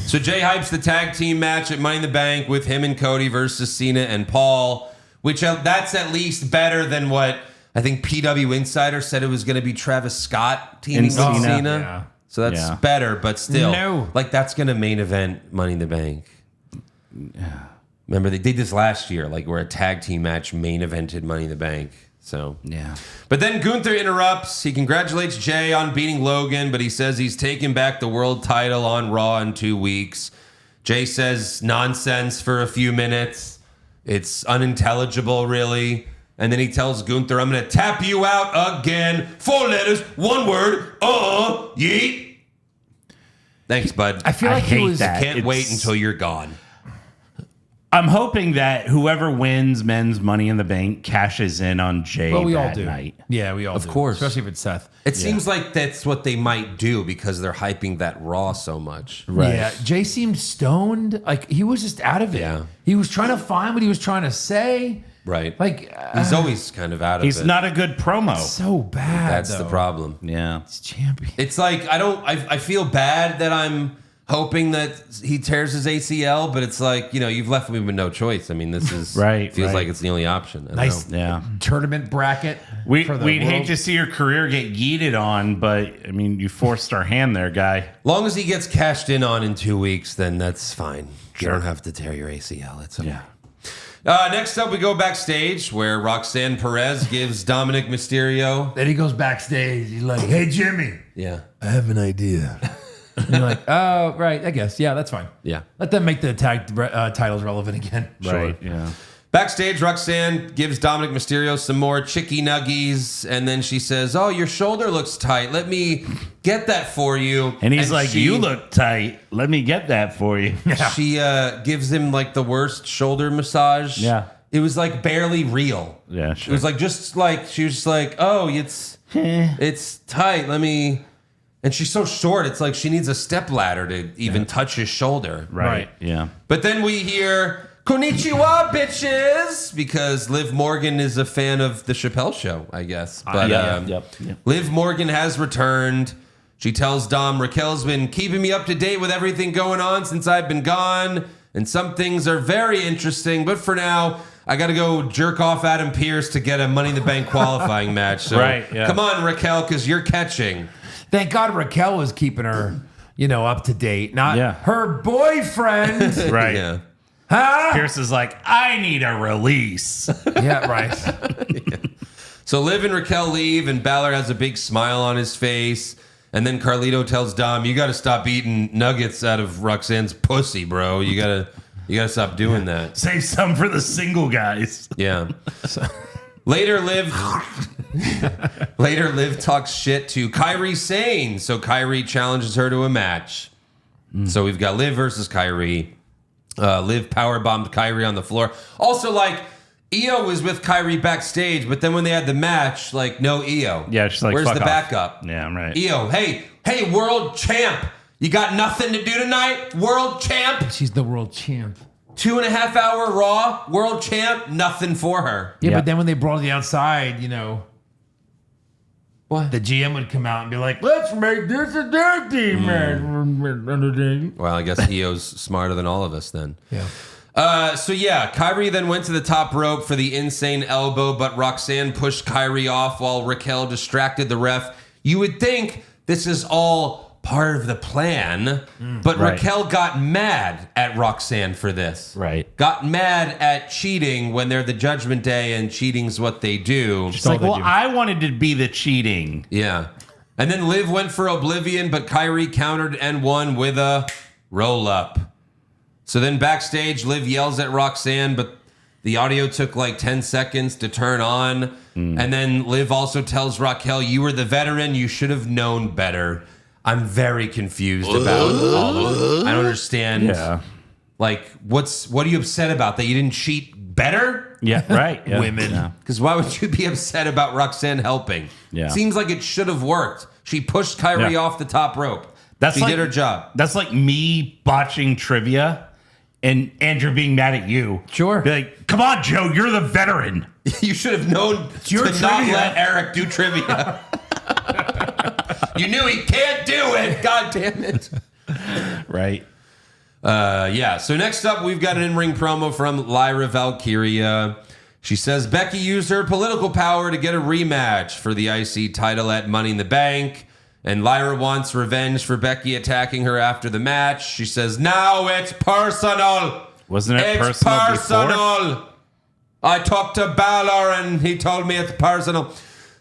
So Jay hypes the tag team match at Money in the Bank with him and Cody versus Cena and Paul, which that's at least better than what I think PW Insider said it was going to be Travis Scott teaming with And Cena. Cena. Yeah. So that's Yeah. better, but still, No. like that's going to main event Money in the Bank. Remember they did this last year, like where a tag team match main evented Money in the Bank. So Yeah. but then Gunther interrupts. He congratulates Jay on beating Logan, but he says he's taking back the world title on Raw in 2 weeks. Jay says nonsense for a few minutes. It's unintelligible, really. And then he tells Gunther, "I'm going to tap you out again. 4 letters, 1 word. Yeet." Thanks, bud. I feel I like he hate was. that. Can't wait It's- until you're gone. I'm hoping that whoever wins men's Money in the Bank cashes in on Jay Well, we all that do. night. Yeah, we all Of do. course. Especially if it's Seth. It seems like that's what they might do because they're hyping that Raw so much. Right. Yeah, Jay seemed stoned. Like he was just out of it. Yeah. He was trying to find what he was trying to say. Right. Like He's always kind of out of He's it. not a good promo. so bad. That's the though. problem. Yeah. It's champion. It's like I feel bad that I'm hoping that he tears his ACL, but it's like, you've left me with no choice. I mean, this is Right, feels right. like it's the only option. I don't Nice know. Yeah. tournament bracket. We'd for the hate world. to see your career get yeeted on, but I mean, you forced our hand there, guy. Long as he gets cashed in on in 2 weeks, then that's fine. You Sure. don't have to tear your ACL. It's okay. Yeah. Next up, we go backstage where Roxanne Perez gives Dominic Mysterio. Then he goes backstage. He's like, "Hey Jimmy, Yeah. I have an idea." And you're like, "Oh, right. I guess. Yeah, that's fine. Yeah. Let them make the tag titles relevant again." Right. Yeah. Backstage, Roxanne gives Dominic Mysterio some more chicky nuggies, and then she says, "Oh, your shoulder looks tight. Let me get that for you." And he's like, she- "You look tight. Let me get that for you." She gives him like the worst shoulder massage. Yeah. It was like barely real. Yeah, It sure. was like she was just like, "Oh, it's tight. Let me And she's so short, it's like she needs a step ladder to even touch his shoulder. Right. Yeah. But then we hear, "Konnichiwa, bitches," because Liv Morgan is a fan of the Chappelle Show, I guess. But Yep. Liv Morgan has returned. She tells Dom, "Raquel's been keeping me up to date with everything going on since I've been gone, and some things are very interesting. But for now, I got to go jerk off Adam Pearce to get a Money in the Bank qualifying match. So come on, Raquel, because you're catching." Thank God Raquel was keeping her, up to date, not her boyfriend. Right. Yeah. Huh? Pierce is like, I need a release. Yeah, right. So Liv and Raquel leave, and Balor has a big smile on his face. And then Carlito tells Dom, "You got to stop eating nuggets out of Roxanne's pussy, bro. You gotta stop doing that." Save some for the single guys. Yeah. Later, Liv talks shit to Kairi Sane. So Kairi challenges her to a match. So we've got Liv versus Kairi. Liv powerbombed Kairi on the floor. Also, Io was with Kairi backstage, but then when they had the match, no Io. Yeah, she's like, "Where's fuck the off." backup?" Yeah, I'm right. Io, hey, world champ. You got nothing to do tonight? World champ? She's the world champ. 2.5 hour Raw, world champ, nothing for her. Yeah, Yeah. but then when they brought it outside, What? the GM would come out and be like, "Let's make this a tag team match." Well, I guess Io's smarter than all of us then. Yeah. Kairi then went to the top rope for the insane elbow, but Roxanne pushed Kairi off while Raquel distracted the ref. You would think this is all part of the plan, but right. Raquel got mad at Roxanne for this. Right. Got mad at cheating when they're the Judgment Day and cheating's what they do. It's like, well, I wanted to be the cheating. Yeah. And then Liv went for Oblivion, but Kairi countered and won with a roll-up. So then backstage, Liv yells at Roxanne, but the audio took 10 seconds to turn on. And then Liv also tells Raquel, "You were the veteran. You should have known better." I'm very confused about all of it. I don't understand. Yeah. What are you upset about? That you didn't cheat better? Yeah, right. Yeah. Women. Yeah. Because why would you be upset about Roxanne helping? Yeah. Seems like it should have worked. She pushed Kairi off the top rope. She did her job. That's like me botching trivia and Andrew being mad at you. Sure. Be like, come on, Joe, you're the veteran. You should have known your to not trivia. let Eric do trivia. You knew he can't do it. God damn it. Right. So next up, we've got an in-ring promo from Lyra Valkyria. She says Becky used her political power to get a rematch for the IC title at Money in the Bank. And Lyra wants revenge for Becky attacking her after the match. She says, "Now it's personal. Wasn't it It's personal personal. I talked to Balor and he told me it's personal."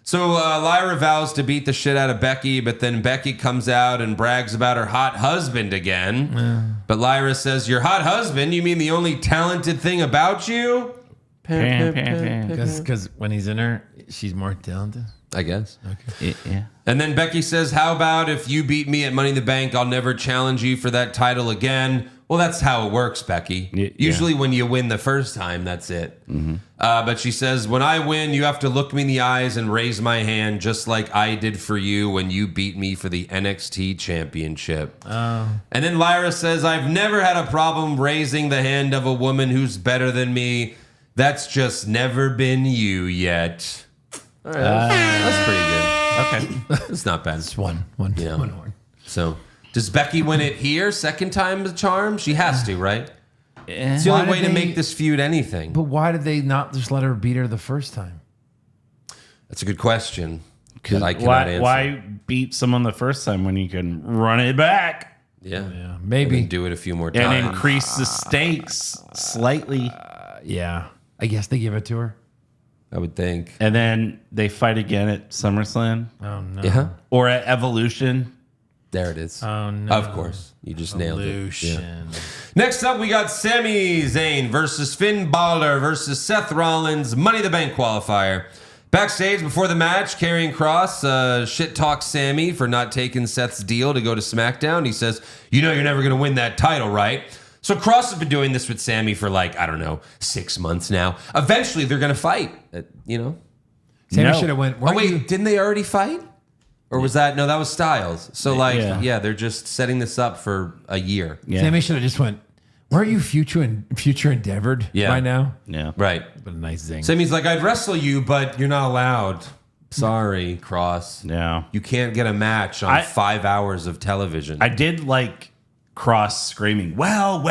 So Lyra vows to beat the shit out of Becky, but then Becky comes out and brags about her hot husband again. But Lyra says, "Your hot husband? You mean the only talented thing about you?" Because when he's in her, she's more talented. I guess. Yeah. And then Becky says, "How about if you beat me at Money in the Bank, I'll never challenge you for that title again." Well, that's how it works, Becky. Yeah. Usually when you win the first time, that's it. But she says, "When I win, you have to look me in the eyes and raise my hand just like I did for you when you beat me for the NXT Championship." And then Lyra says, "I've never had a problem raising the hand of a woman who's better than me. That's just never been you yet." All right, that's pretty good. Okay. It's not bad. It's one horn. So, does Becky win it here? Second time the charm? She has to, right? It's the Why only way did to they- make this feud anything. But why did they not just let her beat her the first time? That's a good question. Because I cannot answer. Why beat someone the first time when you can run it back Yeah. Yeah, And maybe. then do it a few more and times. increase the stakes slightly? Yeah, I guess they give it to her. I would think. And then they fight again at SummerSlam Oh no. Yeah. or at Evolution. There it is. Oh no. Of course. You just nailed it. Yeah. Illusion. Next up, we got Sami Zayn versus Finn Balor versus Seth Rollins, Money in the Bank qualifier. Backstage before the match, Karrion Kross shit talks Sami for not taking Seth's deal to go to SmackDown. He says, "You know you're never going to win that title, right?" So Kross has been doing this with Sami for 6 months now. Eventually, they're going to fight. Sami No. should have went. Oh, weren't wait, you- didn't they already fight? Or was that? No, that was Styles. So, like, Yeah. yeah, they're just setting this up for a year. Yeah. Sammy should have just went, where are you future endeavored Yeah. right now? Yeah. Right. But a nice zing. Sammy's like, I'd wrestle you, but you're not allowed. Sorry, Cross. Yeah. You can't get a match on 5 hours of television. I did like Cross screaming, well.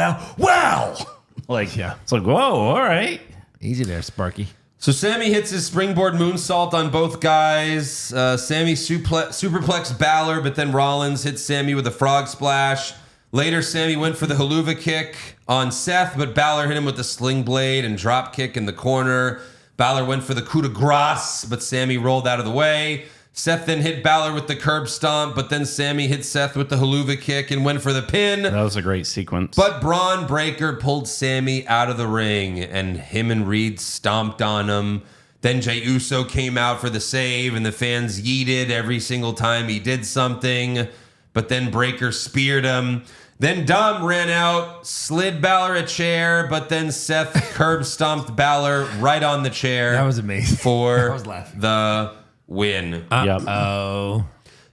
Like, Yeah. It's like, whoa, all right. Easy there, Sparky. So Sammy hits his springboard moonsault on both guys. Sammy superplexed Balor, but then Rollins hit Sammy with a frog splash. Later, Sammy went for the haluva kick on Seth, but Balor hit him with the sling blade and drop kick in the corner. Balor went for the coup de grace, but Sammy rolled out of the way. Seth then hit Balor with the curb stomp, but then Sammy hit Seth with the haluva kick and went for the pin. That was a great sequence. But Braun Breaker pulled Sammy out of the ring, and him and Reed stomped on him. Then Jey Uso came out for the save, and the fans yeeted every single time he did something. But then Breaker speared him. Then Dom ran out, slid Balor a chair, but then Seth curb stomped Balor right on the chair. That was amazing. For I was laughing. the win. Yep. Oh.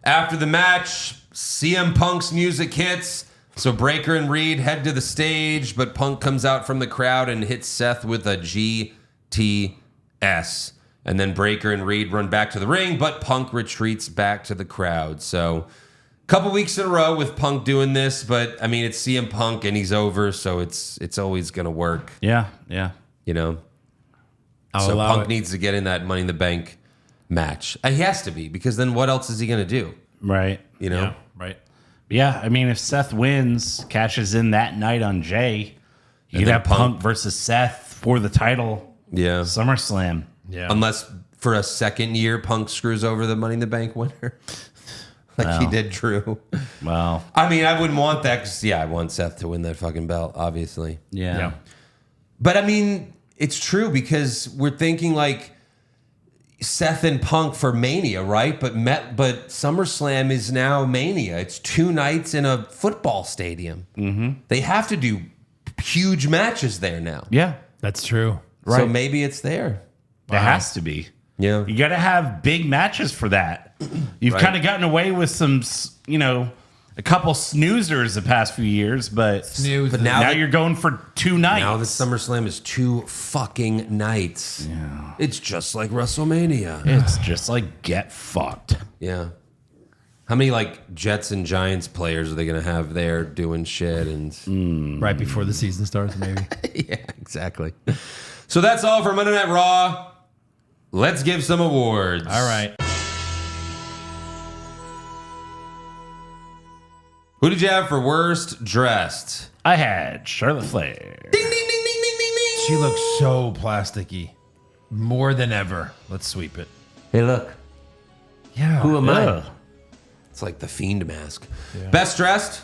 After the match, CM Punk's music hits. So Breaker and Reed head to the stage, but Punk comes out from the crowd and hits Seth with a GTS. And then Breaker and Reed run back to the ring, but Punk retreats back to the crowd. So a couple weeks in a row with Punk doing this, but I mean, it's CM Punk and he's over, so it's always going to work, Yeah. you know? I'll So allow Punk it. needs to get in that Money in the Bank match. He has to be, because then what else is he going to do? Right. You know? Yeah, right. Yeah, I mean, if Seth wins, cashes in that night on Jay, you'd then have Punk versus Seth for the title. Yeah. SummerSlam. Yeah. Unless for a second year, Punk screws over the Money in the Bank winner. Like he did Drew. Well, I mean, I wouldn't want that because, I want Seth to win that fucking belt, obviously. yeah. Yeah. But I mean, it's true because we're thinking like Seth and Punk for Mania, right? But SummerSlam is now Mania. It's 2 nights in a football stadium. Mm-hmm. They have to do huge matches there now. Yeah. That's true. So Right. maybe it's there. It has to be. Yeah. You got to have big matches for that. You've Right. kind of gotten away with some, a couple snoozers the past few years, but Snooze. But now now you're going for 2 nights. Now the SummerSlam is 2 fucking nights. Yeah. It's just like WrestleMania. It's just like get fucked. Yeah. How many like Jets and Giants players are they going to have there doing shit? And Right before the season starts, maybe. yeah, exactly. So that's all for Monday Night Raw. Let's give some awards. All right. Who did you have for worst dressed? I had Charlotte Flair. Ding, ding, ding, ding, ding, ding, ding. She looks so plasticky. More than ever. Let's sweep it. Hey, look. Yeah. Who am I? Ugh. It's like the Fiend mask. Best dressed?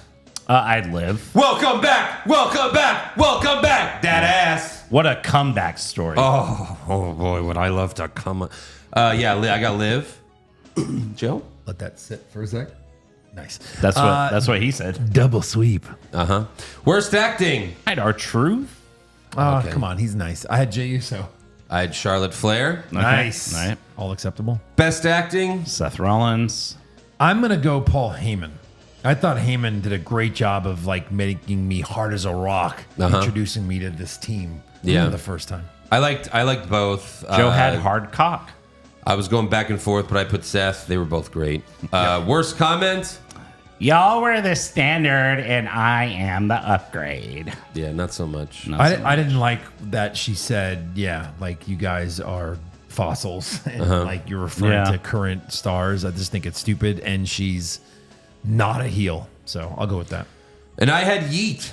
I'd live. Welcome back. Welcome back. Welcome back. That ass. What a comeback story. Oh boy, would I love to come. Yeah, I got Liv. Joe? Let that sit for a sec. Nice. That's what he said. Double sweep. Uh-huh. Worst acting? I had R-Truth. Oh, Okay. come on. He's nice. I had Jey Uso. I had Charlotte Flair. Okay. Nice. Right. All acceptable. Best acting? Seth Rollins. I'm going to go Paul Heyman. I thought Heyman did a great job of like making me hard as a rock, introducing me to this team Yeah. for the first time. I liked both. Joe had hard cock. I was going back and forth, but I put Seth. They were both great. Worst comment? Y'all were the standard and I am the upgrade. Yeah, not so much. No. I didn't like that she said, yeah, like you guys are fossils and like you're referring Yeah. to current stars. I just think it's stupid and she's not a heel. So I'll go with that. And I had yeet.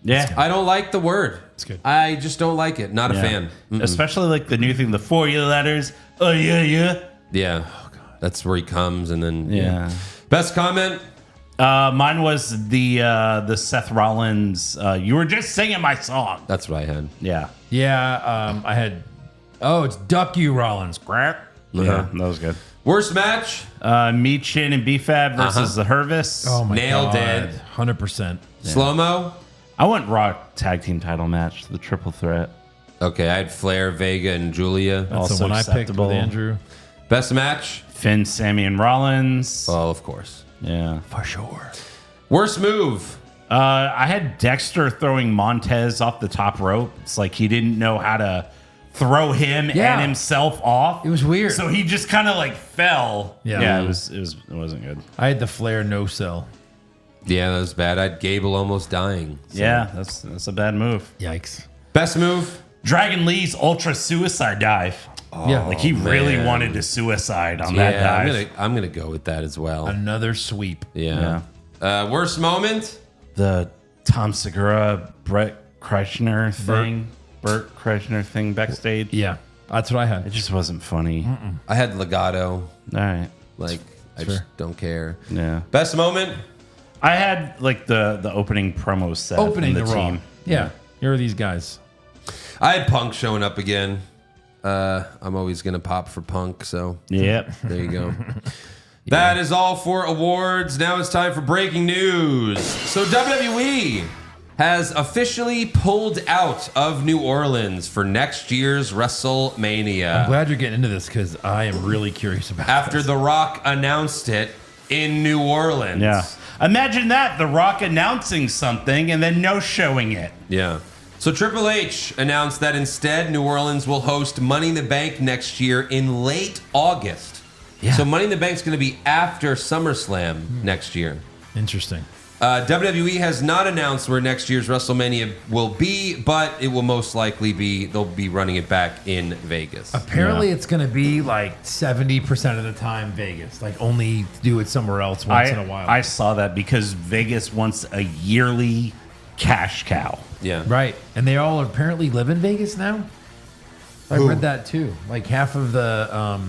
Yeah. I don't like the word. It's good. I just don't like it. Not a Yeah. fan. Especially like the new thing, the 4 letters. Oh, yeah. Yeah. That's where he comes and then Yeah. Best comment? Mine was the Seth Rollins. You were just singing my song. That's what I had. Yeah. Yeah, I had, it's Duck You Rollins. Crap. Yeah, that was good. Worst match? Me, Chin, and B-Fab versus the Hervis. Oh my Nailed God. it. 100%. Slow-mo? I went Raw tag team title match, the triple threat. Okay, I had Flair, Vega, and Julia. That's Also the one I picked acceptable. with Andrew. Best match? Finn, Sammy, and Rollins. Oh, of course. Yeah. For sure. Worst move? I had Dexter throwing Montez off the top rope. It's like he didn't know how to throw him and himself off. It was weird. So he just kind of like fell. Yeah. It wasn't good. I had the Flair no sell. Yeah, that was bad. I had Gable almost dying. So. Yeah, that's a bad move. Yikes. Best move? Dragon Lee's ultra suicide dive. Yeah. Like he really man. wanted to suicide on that dive. I'm gonna go with that as well. Another sweep. Yeah. Worst moment? The Tom Segura, Brett Kreischer thing. Bert Kreischer thing backstage. Yeah. That's what I had. It just wasn't funny. I had Legato. All right. Like, I just don't care. Yeah. Best moment? I had like the opening promo set. Opening from the Raw. team. Yeah. Here are these guys. I had Punk showing up again. I'm always gonna pop for Punk, so Yep. there you go. That is all for awards. Now it's time for breaking news. So WWE has officially pulled out of New Orleans for next year's WrestleMania. I'm glad you're getting into this because I am really curious about After this. The Rock announced it in New Orleans. Yeah. Imagine that, The Rock announcing something and then no showing it. Yeah. So Triple H announced that instead New Orleans will host Money in the Bank next year in late August. Yeah. So Money in the Bank is going to be after SummerSlam next year. Interesting. WWE has not announced where next year's WrestleMania will be, but it will most likely be, they'll be running it back in Vegas. Apparently, it's going to be like 70% of the time Vegas. Like only do it somewhere else once in a while. I saw that because Vegas wants a yearly cash cow. Yeah. Right. And they all apparently live in Vegas now? I read that too. Like half of the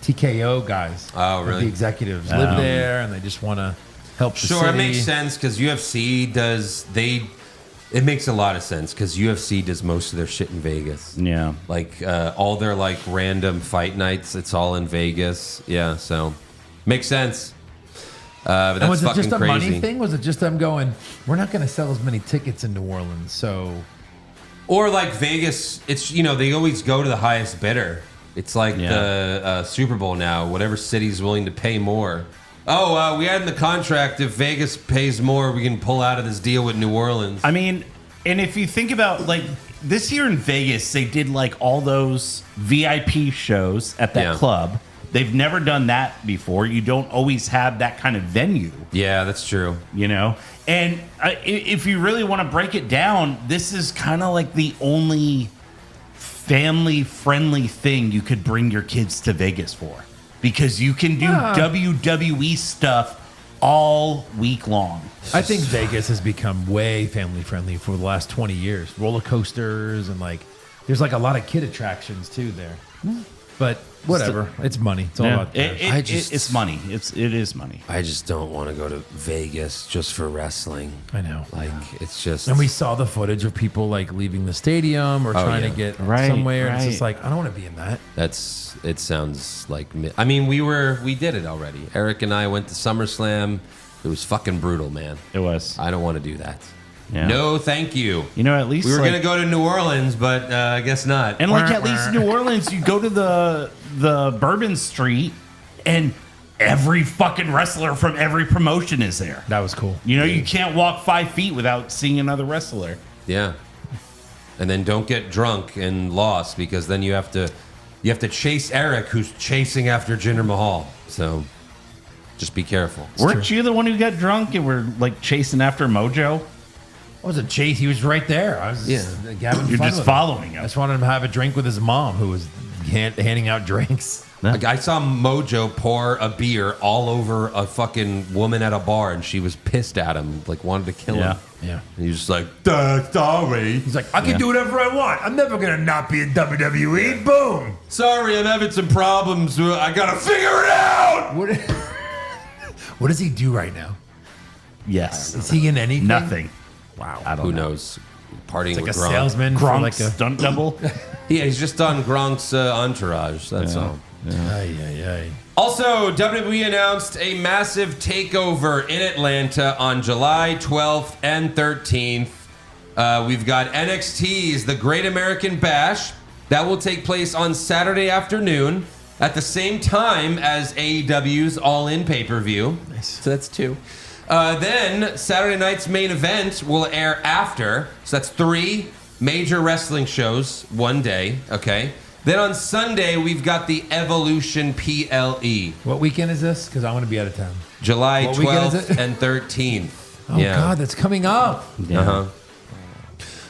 TKO guys. Oh, like really? the executives live there and they just want to help the Sure, city. it makes sense because UFC does, it makes a lot of sense because UFC does most of their shit in Vegas. Yeah. Like all their like random fight nights, it's all in Vegas. Yeah, so makes sense. But And that's was it fucking just a crazy. money thing? Was it just them going, we're not going to sell as many tickets in New Orleans, so... Or like Vegas, it's, you know, they always go to the highest bidder. It's like the Super Bowl now. Whatever city's willing to pay more. Oh, we had in the contract if Vegas pays more, we can pull out of this deal with New Orleans. I mean, and if you think about like this year in Vegas, they did like all those VIP shows at that club. They've never done that before. You don't always have that kind of venue. Yeah, that's true. You know? And if you really want to break it down, this is kind of like the only family-friendly thing you could bring your kids to Vegas for. Because you can do WWE stuff all week long. I think Vegas has become way family friendly for the last 20 years. Roller coasters and like, there's like a lot of kid attractions too there. But whatever, it's money. It's all about cash. It's money. It is money. I just don't want to go to Vegas just for wrestling. I know. Like, it's just... And we saw the footage of people like leaving the stadium or trying to get somewhere. And it's just like, I don't want to be in that. It sounds like... I mean, we did it already. Eric and I went to SummerSlam. It was fucking brutal, man. It was. I don't want to do that. Yeah. No, thank you. You know, at least we were like, going to go to New Orleans, but I guess not. And like at least in New Orleans, you go to the Bourbon Street, and every fucking wrestler from every promotion is there. That was cool. You know, you can't walk 5 feet without seeing another wrestler. Yeah. And then don't get drunk and lost because then you have to chase Eric, who's chasing after Jinder Mahal. So just be careful. Weren't you the one who got drunk and were like chasing after Mojo? I wasn't Chase. He was right there. I was just having You're fun just with following him. I just wanted him to have a drink with his mom, who was handing out drinks. Like, I saw Mojo pour a beer all over a fucking woman at a bar, and she was pissed at him, like wanted to kill him. Yeah. And he was just like, sorry. He's like, I can do whatever I want. I'm never going to not be in WWE. Boom. Sorry, I'm having some problems. I gotta figure it out. What does he do right now? Yes. Is he in anything? Nothing. Wow. I don't Who know. knows? Partying Like a with Gronk. salesman for Gronk's like a... stunt double. Yeah, he's just on Gronk's entourage. That's all. Also, WWE announced a massive takeover in Atlanta on July 12th and 13th. We've got NXT's The Great American Bash. That will take place on Saturday afternoon. at the same time as AEW's All In pay-per-view. Nice. So that's 2. Then Saturday night's main event will air after. So that's 3 major wrestling shows one day. Okay. Then on Sunday, we've got the Evolution PLE. What weekend is this? Because I want to be out of town. July What weekend is 12th it? and 13th. Oh, God, that's coming up. Yeah. Uh-huh.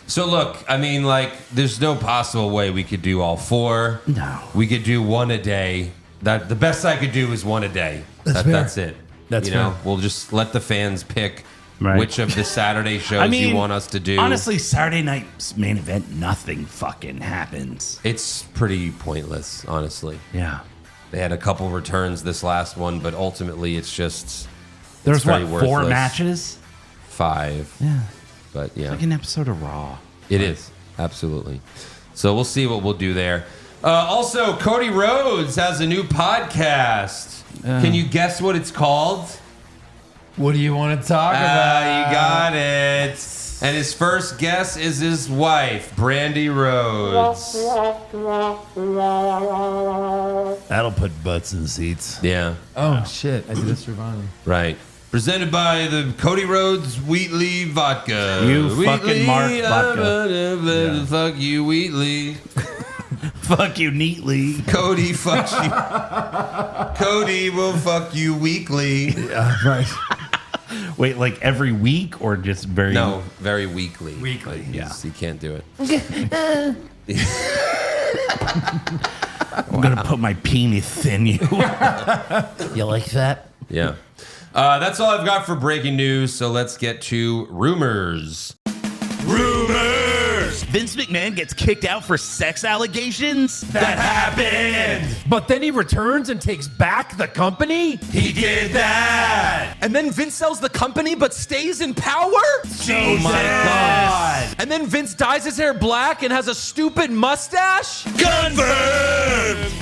So look, I mean, like, there's no possible way we could do all 4. No. We could do 1 a day. That the best I could do is 1 a day. That's fair. That's it. That's you know, fair. we'll just let the fans pick Right. which of the Saturday shows you want us to do. Honestly, Saturday night's main event, nothing fucking happens. It's pretty pointless, honestly. Yeah. They had a couple returns this last one, but ultimately it's just There's very what, 4 worthless. matches? 5. Yeah. But yeah. Like an episode of Raw. It is, absolutely. So we'll see what we'll do there. Also, Cody Rhodes has a new podcast. Can you guess what it's called? What do you want to talk about? You got it. And his first guess is his wife, Brandy Rhodes. That'll put butts in seats. Yeah, Oh, shit. I did this for Vine. right. Presented by the Cody Rhodes Wheatley Vodka. You fucking Mark Vodka. Yeah. Fuck you, Wheatley. Fuck you neatly. Cody fucks you. Cody will fuck you weekly. Yeah, right. Wait, like every week or just very... No, very weekly. Weekly. Yeah. You can't do it. I'm going to put my penis in you. You like that? Yeah. That's all I've got for breaking news, so let's get to rumors. Vince McMahon gets kicked out for sex allegations? That happened. But then he returns and takes back the company? He did that. And then Vince sells the company but stays in power? Jesus. God. And then Vince dyes his hair black and has a stupid mustache? Confirmed.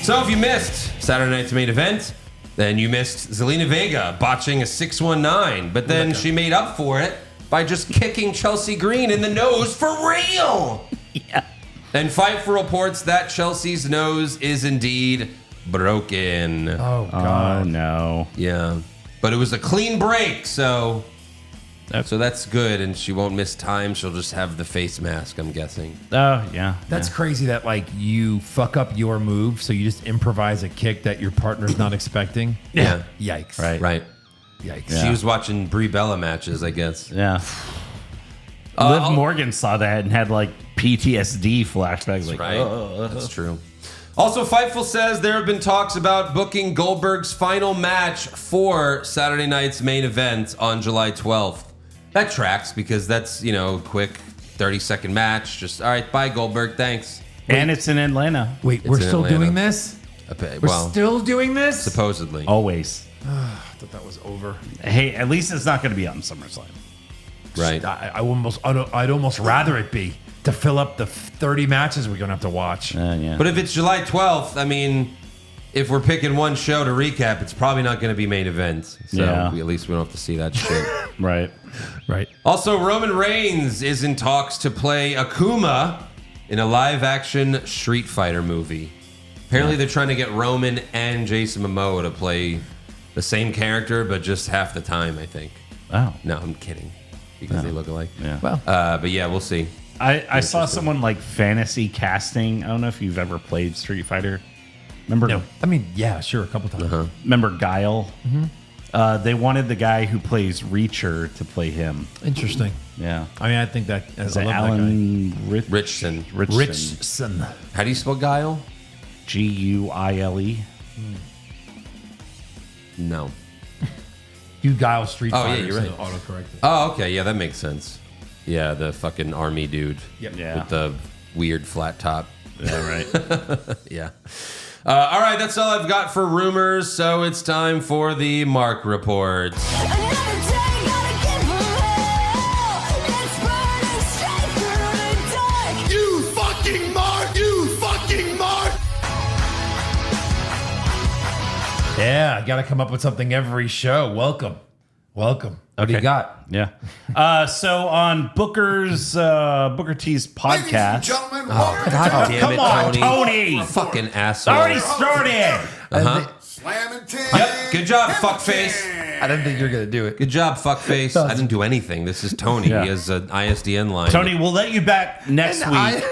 So if you missed Saturday night's main event, then you missed Zelina Vega botching a 619, but then she made up for it by just kicking Chelsea Green in the nose for real. Yeah. And Fightful reports that Chelsea's nose is indeed broken. Oh, Oh, God. no. Yeah. But it was a clean break, so that's good, and she won't miss time. She'll just have the face mask, I'm guessing. Oh, yeah. That's crazy that, like, you fuck up your move, so you just improvise a kick that your partner's not expecting. Yeah. Yikes. Right. Right. Yikes. She was watching Brie Bella matches, I guess. Yeah. Liv Morgan saw that and had like PTSD flashbacks. Like, Right. That's true. Also, Fightful says there have been talks about booking Goldberg's final match for Saturday night's main event on July 12th. That tracks because that's, quick 30-second match. Just, all right, bye, Goldberg. Thanks. and it's in Atlanta. Wait, It's we're in still Atlanta. doing this? We're Well, still doing this? supposedly. Always. I thought that was over. Hey, at least it's not going to be on SummerSlam. Right. I'd almost rather it be to fill up the 30 matches we're gonna have to watch. Yeah. But if it's July 12th, I mean, if we're picking one show to recap, it's probably not going to be main event. So Yeah. at least we don't have to see that shit. Right. Right. Also, Roman Reigns is in talks to play Akuma in a live-action Street Fighter movie. Apparently, they're trying to get Roman and Jason Momoa to play the same character, but just half the time, I think. Oh. No, I'm kidding. Because they look alike. Yeah. Well, But yeah, we'll see. I saw someone like fantasy casting. I don't know if you've ever played Street Fighter. Remember? no. I mean, yeah, sure, a couple times. Remember Guile? Mm-hmm. They wanted the guy who plays Reacher to play him. Interesting. Yeah. I mean, I think that Is I it love Alan Richson. that guy. Richson. How do you spell Guile? Guile? No. You Guile Street Oh, yeah, Fighter. you're right. Autocorrect. Oh, okay. Yeah, that makes sense. Yeah, the fucking army dude. Yep. Yeah. With the weird flat top. Yeah, right. Yeah. All right, that's all I've got for rumors. So it's time for the Mark Report. Another day, gotta give 'em hell. It's burning straight through the dark. You fucking Mark! You fucking Mark! Yeah, I got to come up with something every show. Welcome. What do you got? Yeah. So on Booker T's podcast. Gentlemen, God damn come it, on, Tony. Tony. Fucking asshole. Already started. slamming team. Yep. Good job, fuckface. I didn't think you were going to do it. Good job, fuckface. I didn't do anything. This is Tony. Yeah. He has an ISDN line. Tony, we'll let you back next week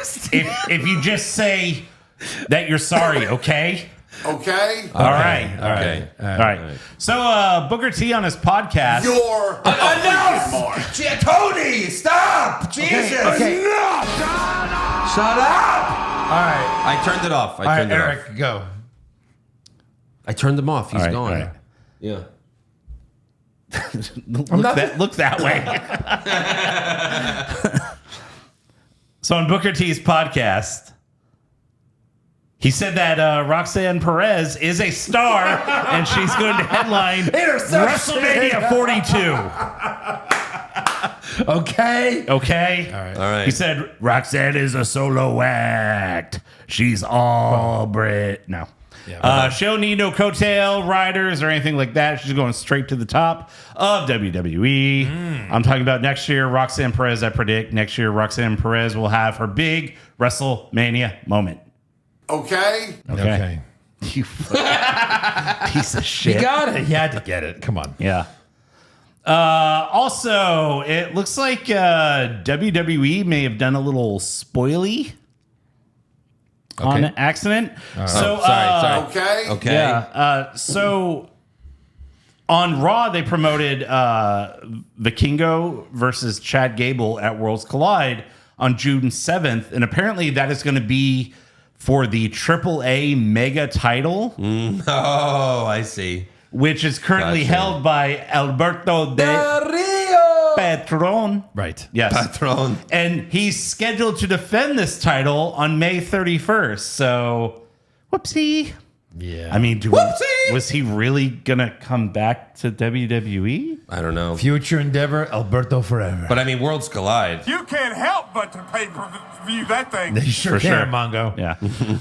if you just say that you're sorry, okay? Okay? All right. Okay. All right. So Booker T on his podcast. You're Enough! Tony, stop! Jesus! Okay. Shut up! All right. I turned it off. All right, turned it off. Eric, go. I turned them off. He's All right, gone. all right. Yeah. Look that way. So on Booker T's podcast, he said that Roxanne Perez is a star and she's going to headline WrestleMania 42. Okay. Okay? All right. All right. He said Roxanne is a solo act. She's all Brit. No. She don't need no coattail riders or anything like that. She's going straight to the top of WWE. I'm talking about next year, Roxanne Perez. I predict next year, Roxanne Perez will have her big WrestleMania moment. okay. Okay. You piece of shit. You got it. You had to get it. Come on. Yeah. Also, it looks like WWE may have done a little spoily on accident. So, sorry. Okay. Okay. yeah. So on Raw, they promoted Vikingo versus Chad Gable at Worlds Collide on June 7th, and apparently that is going to be for the AAA Mega title, Oh, I see. which is currently Gotcha. held by Alberto de Patron. Right. Yes. Patron. And he's scheduled to defend this title on May 31st. So, whoopsie. Yeah. I mean, was he really going to come back to WWE? I don't know. Future endeavor, Alberto forever. But I mean, worlds collide. You can't help but to pay-per-view that thing. They sure For can, sure. Mongo. Yeah.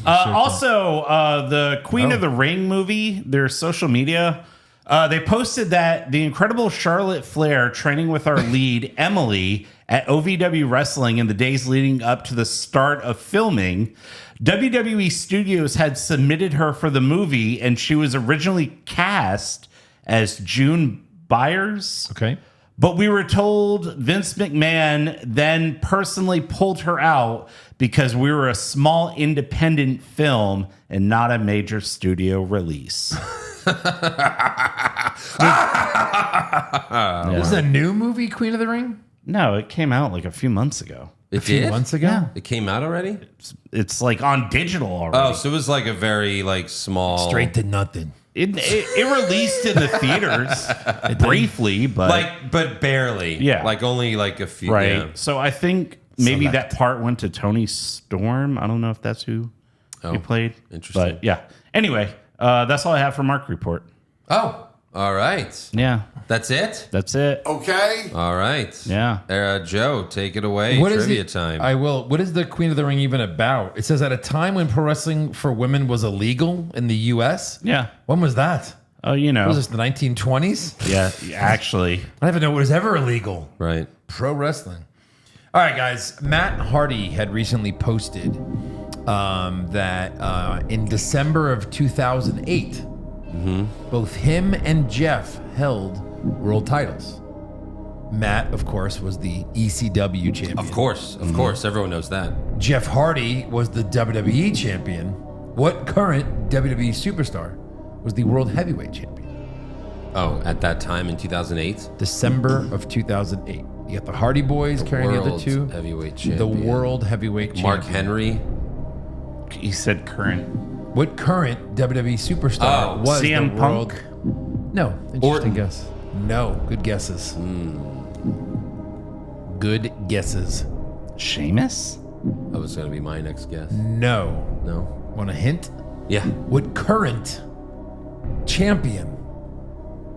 Also, the Queen of the Ring movie, their social media, they posted that the incredible Charlotte Flair training with our lead, Emily, at OVW Wrestling in the days leading up to the start of filming. WWE Studios had submitted her for the movie, and she was originally cast as June Byers. Okay. But we were told Vince McMahon then personally pulled her out because we were a small independent film and not a major studio release. This is a new movie, Queen of the Ring? No, it came out like a few months ago. It A few did? months ago? It came out already? It's like on digital already. Oh, so it was like a very like small. Straight to nothing. It released in the theaters briefly, but but barely. Yeah. Like only like a few. right. Yeah. So I think maybe that part went to Tony Storm. I don't know if that's who he played. interesting. But yeah. Anyway, that's all I have for Mark Report. Oh, all right. Yeah, That's it? that's it. Okay. All right. Yeah. Joe, take it away. What is Trivia it? time. I will. What is the Queen of the Ring even about? It says at a time when pro wrestling for women was illegal in the U.S. Yeah. When was that? Oh, you know. Was this the 1920s? Yeah, actually. I don't even know it was ever illegal. right. Pro wrestling. All right, guys. Matt Hardy had recently posted that in December of 2008, both him and Jeff held world titles. Matt, of course, was the ECW champion. Of course. Everyone knows that. Jeff Hardy was the WWE champion. What current WWE superstar was the world heavyweight champion? Oh, at that time in 2008? December of 2008. You got the Hardy Boys carrying the other World two. heavyweight champion. The world heavyweight champion. Mark Henry. He said current. What current WWE superstar Oh, was CM the world? Punk? No, interesting Orton. guess. No, good guesses. Good guesses. Sheamus? That was going to be my next guess. No. No? Want a hint? Yeah. What current champion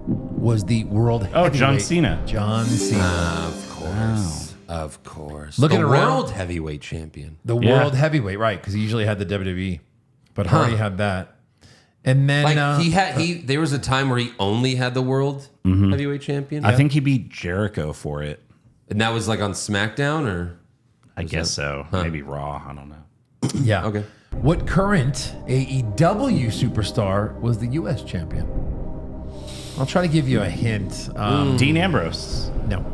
was the world Oh, heavyweight? John Cena. John Cena. Of course. Of course. Looking the around- world heavyweight champion. The Yeah. world heavyweight, right? Because he usually had the WWE, but Hardy had that. And then Like there was a time where he only had the world heavyweight champion. I think he beat Jericho for it. And that was like on SmackDown, or I guess so. Maybe Raw. I don't know. yeah. okay. What current AEW superstar was the U.S. champion? I'll try to give you a hint. Dean Ambrose. No.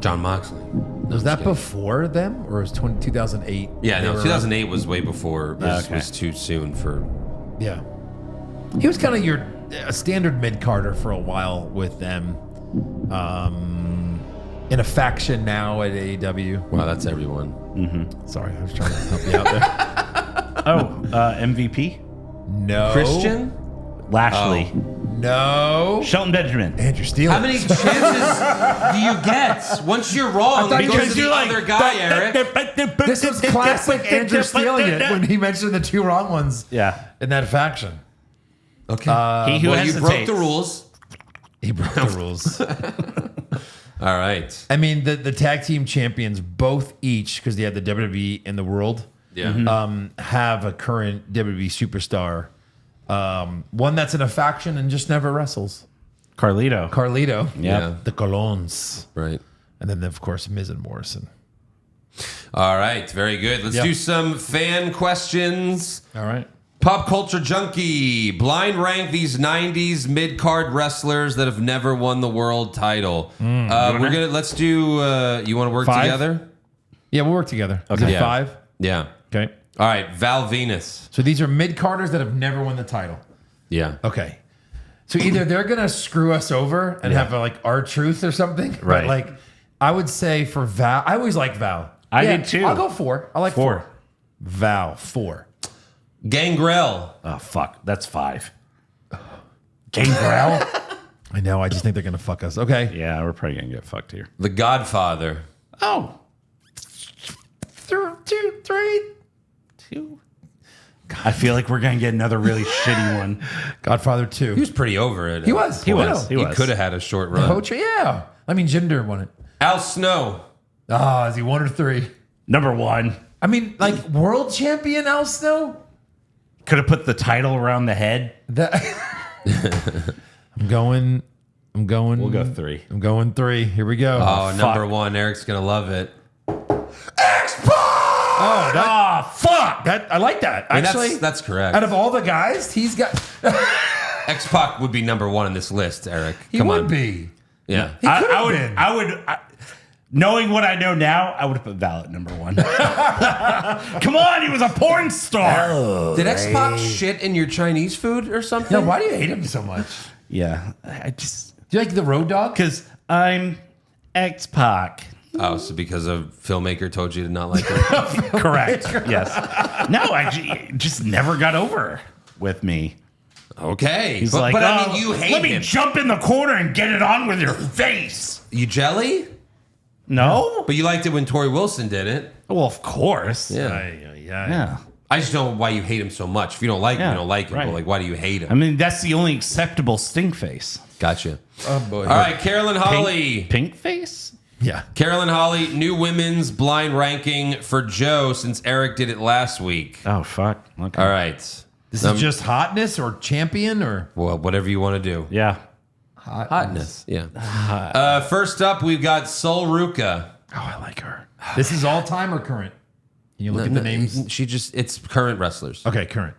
John Moxley. Was that before them, or was 2008? Yeah, They no, were- 2008 was way before. It was, Okay. was too soon for. Yeah. He was kind of your standard mid-carder for a while with them. In a faction now at AEW. Wow, that's everyone. Sorry, I was trying to help you out there. MVP? No. Christian? Lashley. No. Shelton Benjamin. Andrew Steele. How many chances do you get? Once you're wrong, thought it goes to the other guy, Eric. This was classic Andrew stealing it when he mentioned the two wrong ones Yeah. in that faction. Okay. He who Well, you broke hesitates. the rules. He broke the rules. All right. I mean, the tag team champions, both each, because they had the WWE and the World, Yeah. have a current WWE superstar. One that's in a faction and just never wrestles. Carlito. Carlito. Yeah. The Colons. Right. And then, of course, Miz and Morrison. All right. Very good. Let's do some fan questions. All right. Pop culture junkie. Blind rank these 90s mid-card wrestlers that have never won the world title. Let's do, you want to work 5? together? Yeah, we'll work together. Okay. Is it Yeah. 5? Yeah. Okay. All right. Val Venus. So these are mid-carders that have never won the title. Yeah. Okay. So either they're going to screw us over and have like our truth or something. Right. But like, I would say for Val, I always like Val. I did too. I'll go 4. I like 4. Val, 4. Gangrel. Oh, fuck. That's 5. Gangrel? I know. I just think they're going to fuck us. Okay. Yeah, we're probably going to get fucked here. The Godfather. Oh. 2, 3. 2. I feel like we're going to get another really shitty one. Godfather 2. He was pretty over it. He was. He was. He could have had a short run. Poacher, yeah. I mean, Jinder won it. Al Snow. Ah, is he 1 or 3? Number 1. I mean, like world champion Al Snow? Could have put the title around the head. That I'm going. We'll go 3. I'm going 3. Here we go. Oh, number 1. Eric's going to love it. Fuck! That I like that. I mean, Actually, that's correct. out of all the guys, he's got. X-Pac would be number 1 in this list, Eric. He Come would on. be. Yeah. He could have been. Knowing what I know now, I would have put Val at number 1. Come on, he was a porn star. Did X-Pac shit in your Chinese food or something? No, why do you hate him so much? Yeah, I just Do you like the Road Dog? because I'm X-Pac. Oh, so because a filmmaker told you to not like it? Correct. Yes. No, just never got over with me. Okay. He's but, like, but I "Oh, mean, you hate let me him. jump in the corner and get it on with your face. You jelly? No. But you liked it when Tori Wilson did it. Well, of course. Yeah. Yeah. I just don't know why you hate him so much. If you don't like him, Yeah, you don't like him. right. But like, why do you hate him? I mean, that's the only acceptable stink face. Gotcha. Oh boy. All right, Carolyn Holly. Pink face? Yeah. Carolyn Holly, new women's blind ranking for Joe since Eric did it last week. Oh, fuck. Okay. All right. This is just hotness or champion or Well, whatever you want to do. Yeah. Hotness. Yeah. First up, we've got Sol Ruka. oh, I like her. This is all time or current? Can you look at the names? It's current wrestlers. Okay, current.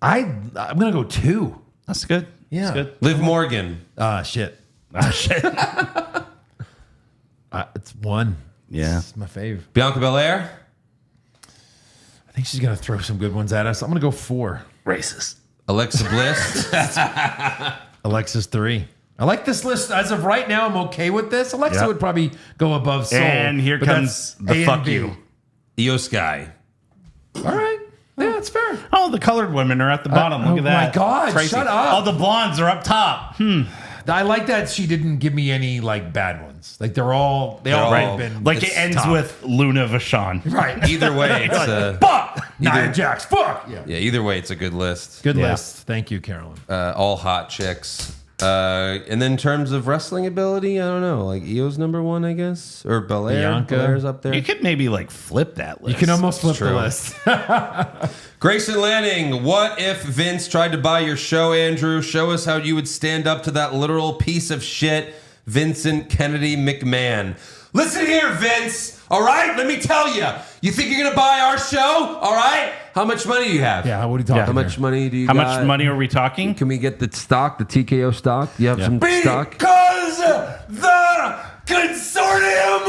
I'm gonna go 2. That's good. Yeah. That's good. Liv Morgan. Shit. Ah, shit. It's 1. Yeah. It's my fave. Bianca Belair. I think she's gonna throw some good ones at us. I'm gonna go 4. Racist. Alexa Bliss. Alexa's 3. I like this list as of right now. I'm okay with this. Alexa Yep. would probably go above Soul. And here but comes that's the A fuck and B. you. Io Sky. All right. Yeah, that's fair. Oh, the colored women are at the bottom. Look oh at that. my God, Crazy. shut up. All the blondes are up top. I like that she didn't give me any like bad ones. Like they all all- have been Like it's it ends top. with Luna Vachon. right. Either way, it's Fuck. Nia Jax. Fuck. Yeah. yeah. Either way, it's a good list. Good Yeah. list. Thank you, Carolyn. All hot chicks. And then in terms of wrestling ability, I don't know. Like Io's number 1, I guess, or Belair. Bianca. Belair's up there. You could maybe like flip that list. You can almost flip the true. list. Grayson Lanning, what if Vince tried to buy your show, Andrew? Show us how you would stand up to that literal piece of shit, Vincent Kennedy McMahon. Listen here, Vince. All right, let me tell you. You think you're gonna buy our show? All right. How much money do you have? Yeah, what are you talking How much here? money do you How got? much money are we talking? Can we get the stock, the TKO stock? You have some stock? Because the consortium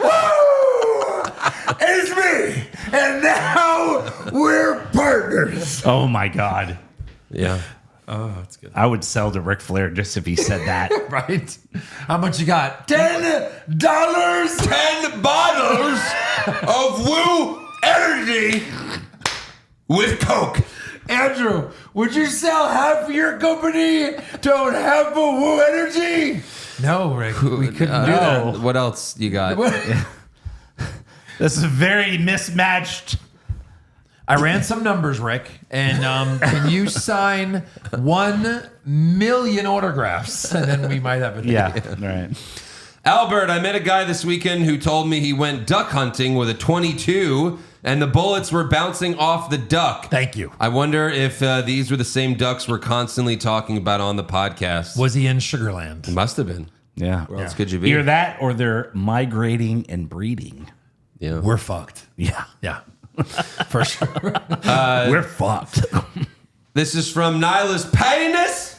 woo, is me, and now we're partners. Oh my God. Yeah. I would sell to Ric Flair just if he said that. Right? How much you got? $10, 10 bottles of Woo Energy with Coke. Andrew, would you sell half of your company to own half of Woo Energy? No, Rick, we couldn't do that. What else you got? This is very mismatched. I ran some numbers, Rick, and can you sign 1 million autographs? And then we might have a Yeah. All right. Albert, I met a guy this weekend who told me he went duck hunting with a 22 and the bullets were bouncing off the duck. Thank you. I wonder if these were the same ducks we're constantly talking about on the podcast. Was he in Sugarland? Must have been. Yeah. Where else could you be? Either that or they're migrating and breeding. Yeah. We're fucked. Yeah. Yeah. For sure. We're fucked. This is from Nyla's Painus.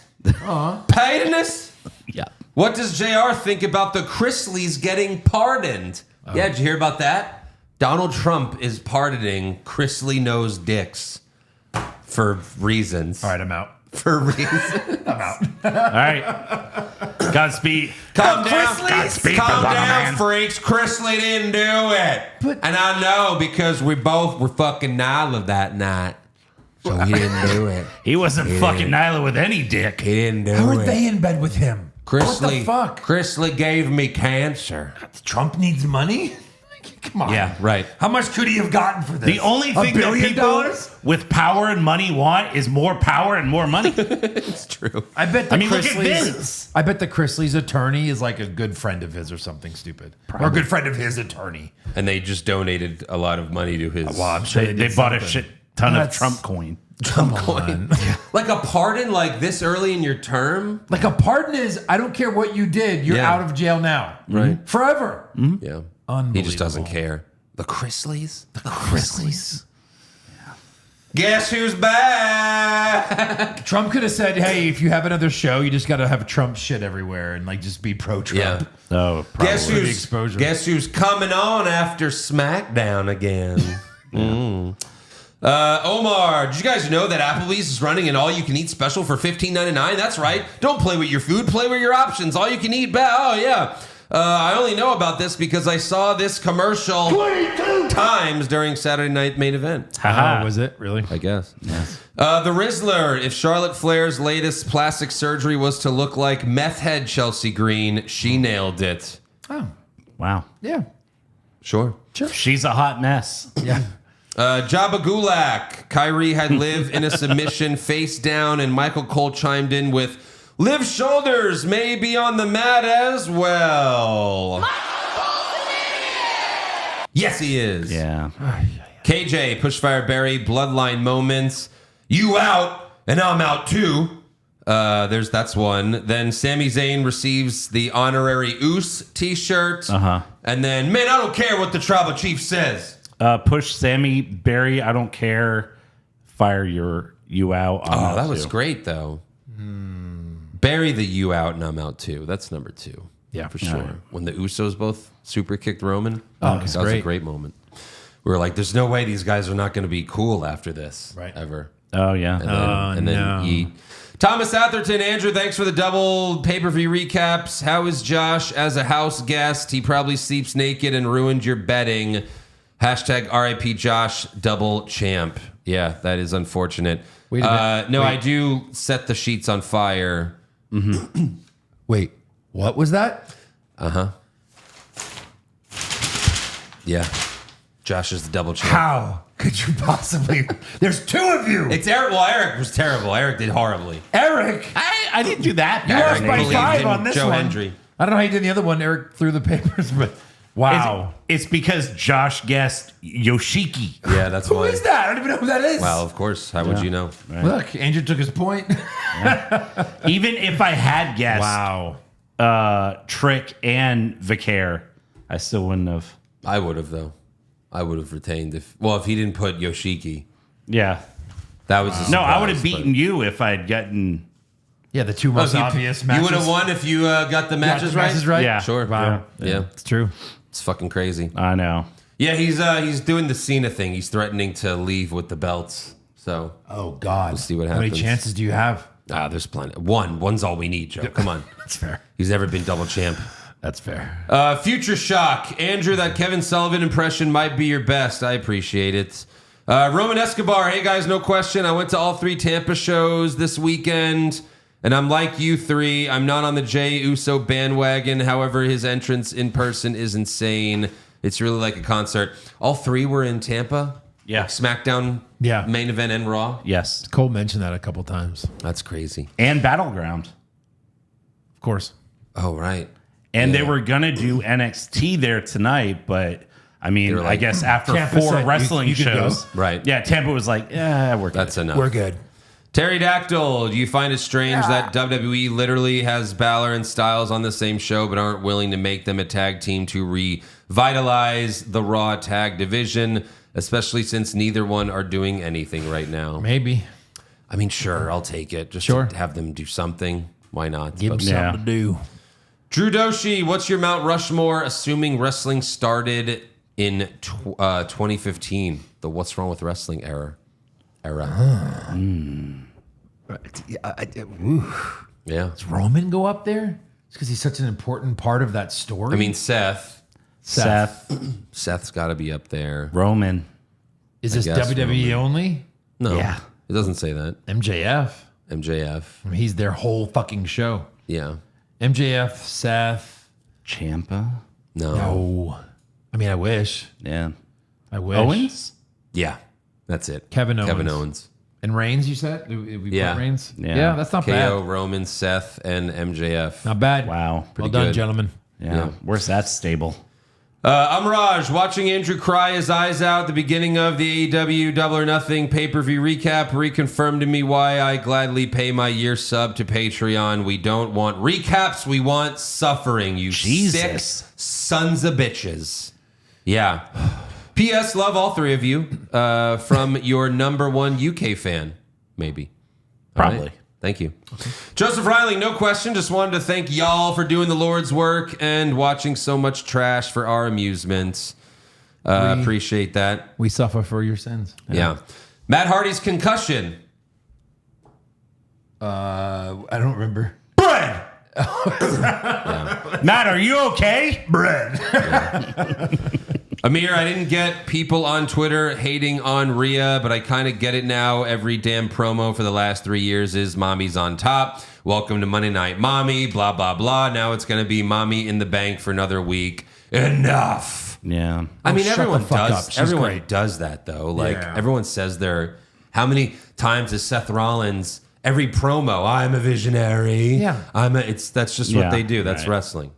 Painus. Yeah. What does JR think about the Chrisleys getting pardoned? Yeah, did you hear about that? Donald Trump is pardoning Chrisley nose dicks for reasons. All right, I'm out. For reasons. I'm out. All right. Godspeed. Calm down. Godspeed, Calm Obama down, man. freaks. Chrisley didn't do it. And I know because we both were fucking Nyla that night. So he didn't do it. He wasn't fucking Nyla with any dick. He didn't do How it. are they in bed with him? What the fuck? Chrisley gave me cancer. Trump needs money? Come on. Yeah, right. How much could he have gotten for this? The only thing $1 that billion? people with power and money want is more power and more money. It's true. I bet the I mean, look at Chrisleys- Vince. I bet the Chrisley's attorney is like a good friend of his or something stupid. Or a good friend of his attorney. And they just donated a lot of money to his. Well, I'm sure They did bought a something. shit ton of That's- Trump coin. Come on. Like a pardon like this early in your term? Like a pardon is, I don't care what you did, you're Yeah. out of jail now. Right. Forever. Yeah. Unbelievable. He just doesn't care. The Chrisleys? The Chrisleys. Guess who's back? Trump could have said, hey, if you have another show, you just got to have Trump shit everywhere and like just be pro-Trump. Yeah. Oh, probably. Guess the who's, exposure. guess who's coming on after SmackDown again? Omar, did you guys know that Applebee's is running an all-you-can-eat special for $15.99? That's right. Don't play with your food. Play with your options. All you can eat. Oh, yeah. I only know about this because I saw this commercial 22 times during Saturday Night Main Event. Oh, was it? Really? I guess. The Rizzler. If Charlotte Flair's latest plastic surgery was to look like meth head Chelsea Green, she nailed it. Oh, Wow. yeah. Sure. She's a hot mess. Yeah. Jabba Gulak. Kyrie had Liv in a submission face down, and Michael Cole chimed in with, Liv's shoulders may be on the mat as well. Yes, he is. Yeah. KJ, Pushfire Barry, Bloodline moments. You out, and I'm out too. That's one. Then Sami Zayn receives the honorary Oos t-shirt. And then, man, I don't care what the tribal chief says. Push Sammy Barry. I don't care. Fire you out. I'm out That was too. great, though. Bury the you out, and I'm out too. That's number 2. Yeah, for sure. When the Usos both super kicked Roman. Oh, that was a great. great moment. We were like, there's no way these guys are not going to be cool after this. Right. Ever. Oh, yeah. And then yeet. Thomas Atherton, Andrew, thanks for the double pay-per-view recaps. How is Josh as a house guest? He probably sleeps naked and ruined your betting. Hashtag RIP Josh, double champ. Yeah, that is unfortunate. Wait a minute. No, Wait. I do set the sheets on fire. Wait, what was that? Yeah. Josh is the double champ. How? could you possibly? There's two of you. It's Eric. Well, Eric was terrible. Eric did horribly. Eric, I didn't do that. you bad. lost by believed 5 in on this Joe one. Hendry. I don't know how you did the other one. Eric threw the papers, but wow. It's because Josh guessed Yoshiki. Yeah, that's Who why. is that? I don't even know who that is. Well, of course. How would you know? Look, Andrew took his point. Even if I had guessed Trick and Vicaire, I still wouldn't have. I would have though. I would have retained if he didn't put Yoshiki. Yeah. That was a No, I would have surprise, beaten you if I had gotten. Yeah, the two but- most obvious matches. You would have won if you got the matches right. Matches right? Yeah. Sure. Wow. Yeah. It's true. It's fucking crazy. I know. Yeah, he's doing the Cena thing. He's threatening to leave with the belts. So Oh, God. see what How many happens. chances do you have? there's plenty. One's all we need, Joe. Come on. That's fair. He's never been double champ. That's fair. Future Shock. Andrew, that Kevin Sullivan impression might be your best. I appreciate it. Roman Escobar. Hey, guys, no question. I went to all 3 Tampa shows this weekend, and I'm like you 3. I'm not on the Jey Uso bandwagon. However, his entrance in person is insane. It's really like a concert. All 3 were in Tampa? Yeah. SmackDown, Yeah. main event, and Raw? Yes. Cole mentioned that a couple times. That's crazy. And Battleground. Of course. Oh, right. And Yeah. they were going to do NXT there tonight, but I mean, were I like, guess after Tampa 4 said wrestling you could go. shows. Right. Yeah, Tampa was like, yeah, we're good. That's enough. We're good. Pterodactyl, do you find it strange that WWE literally has Balor and Styles on the same show but aren't willing to make them a tag team to revitalize the Raw tag division, especially since neither one are doing anything right now? Maybe. I mean, sure, I'll take it. Just Sure. to have them do something. Why not? Give him But- Yeah. something to do. Drew Doshi, what's your Mount Rushmore, assuming wrestling started in 2015, the What's Wrong with Wrestling era? Yeah. Does Roman go up there? It's because he's such an important part of that story. I mean, Seth. Seth, Seth's got to be up there. Roman. is this guess WWE Roman. only? No, Yeah. it doesn't say that. MJF. MJF. I mean, he's their whole fucking show. Yeah. MJF, Seth. Champa. No. Oh. I mean, I wish. Yeah. I wish. Owens? Yeah. That's it. Kevin Owens. Kevin Owens. And Reigns, you said? We Yeah. put Reigns? Yeah. That's not KO, bad. Roman, Seth, and MJF. Not bad. Wow. Well Pretty done, good. gentlemen. Yeah. Yeah. Where's that stable? I'm Raj, watching Andrew cry his eyes out at the beginning of the AEW Double or Nothing pay-per-view recap reconfirmed to me why I gladly pay my year sub to Patreon. We don't want recaps, we want suffering, you Jesus. sick sons of bitches. Yeah. P.S. Love all 3 of you from your #1 UK fan, maybe. All Probably. right. Thank you. Joseph Riley, no question. Just wanted to thank y'all for doing the Lord's work and watching so much trash for our amusement. Appreciate that. We suffer for your sins. Yeah. Matt Hardy's concussion. I don't remember. Bread! Matt, are you okay? Amir, I didn't get people on Twitter hating on Rhea, but I kind of get it now. Every damn promo for the last 3 years is Mommy's on top. Welcome to Monday Night Mommy, blah, blah, blah. Now it's going to be Mommy in the bank for another week. Enough. Yeah. I mean, shut the everyone fuck does. up. She's Everyone great. does that, though. Like, Yeah. everyone says they're... How many times is Seth Rollins... Every promo, I'm a visionary. Yeah. That's just what Yeah, they do. That's right. wrestling.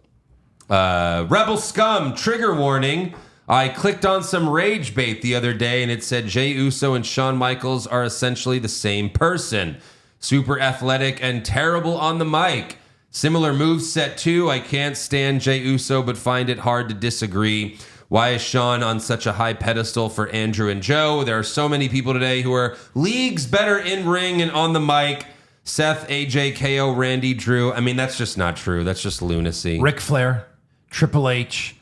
Rebel Scum, trigger warning. I clicked on some rage bait the other day and it said Jey Uso and Shawn Michaels are essentially the same person. Super athletic and terrible on the mic. Similar moveset too. I can't stand Jey Uso but find it hard to disagree. Why is Shawn on such a high pedestal for Andrew and Joe? There are so many people today who are leagues better in ring and on the mic. Seth, AJ, KO, Randy, Drew. I mean, that's just not true. That's just lunacy. Ric Flair, Triple H,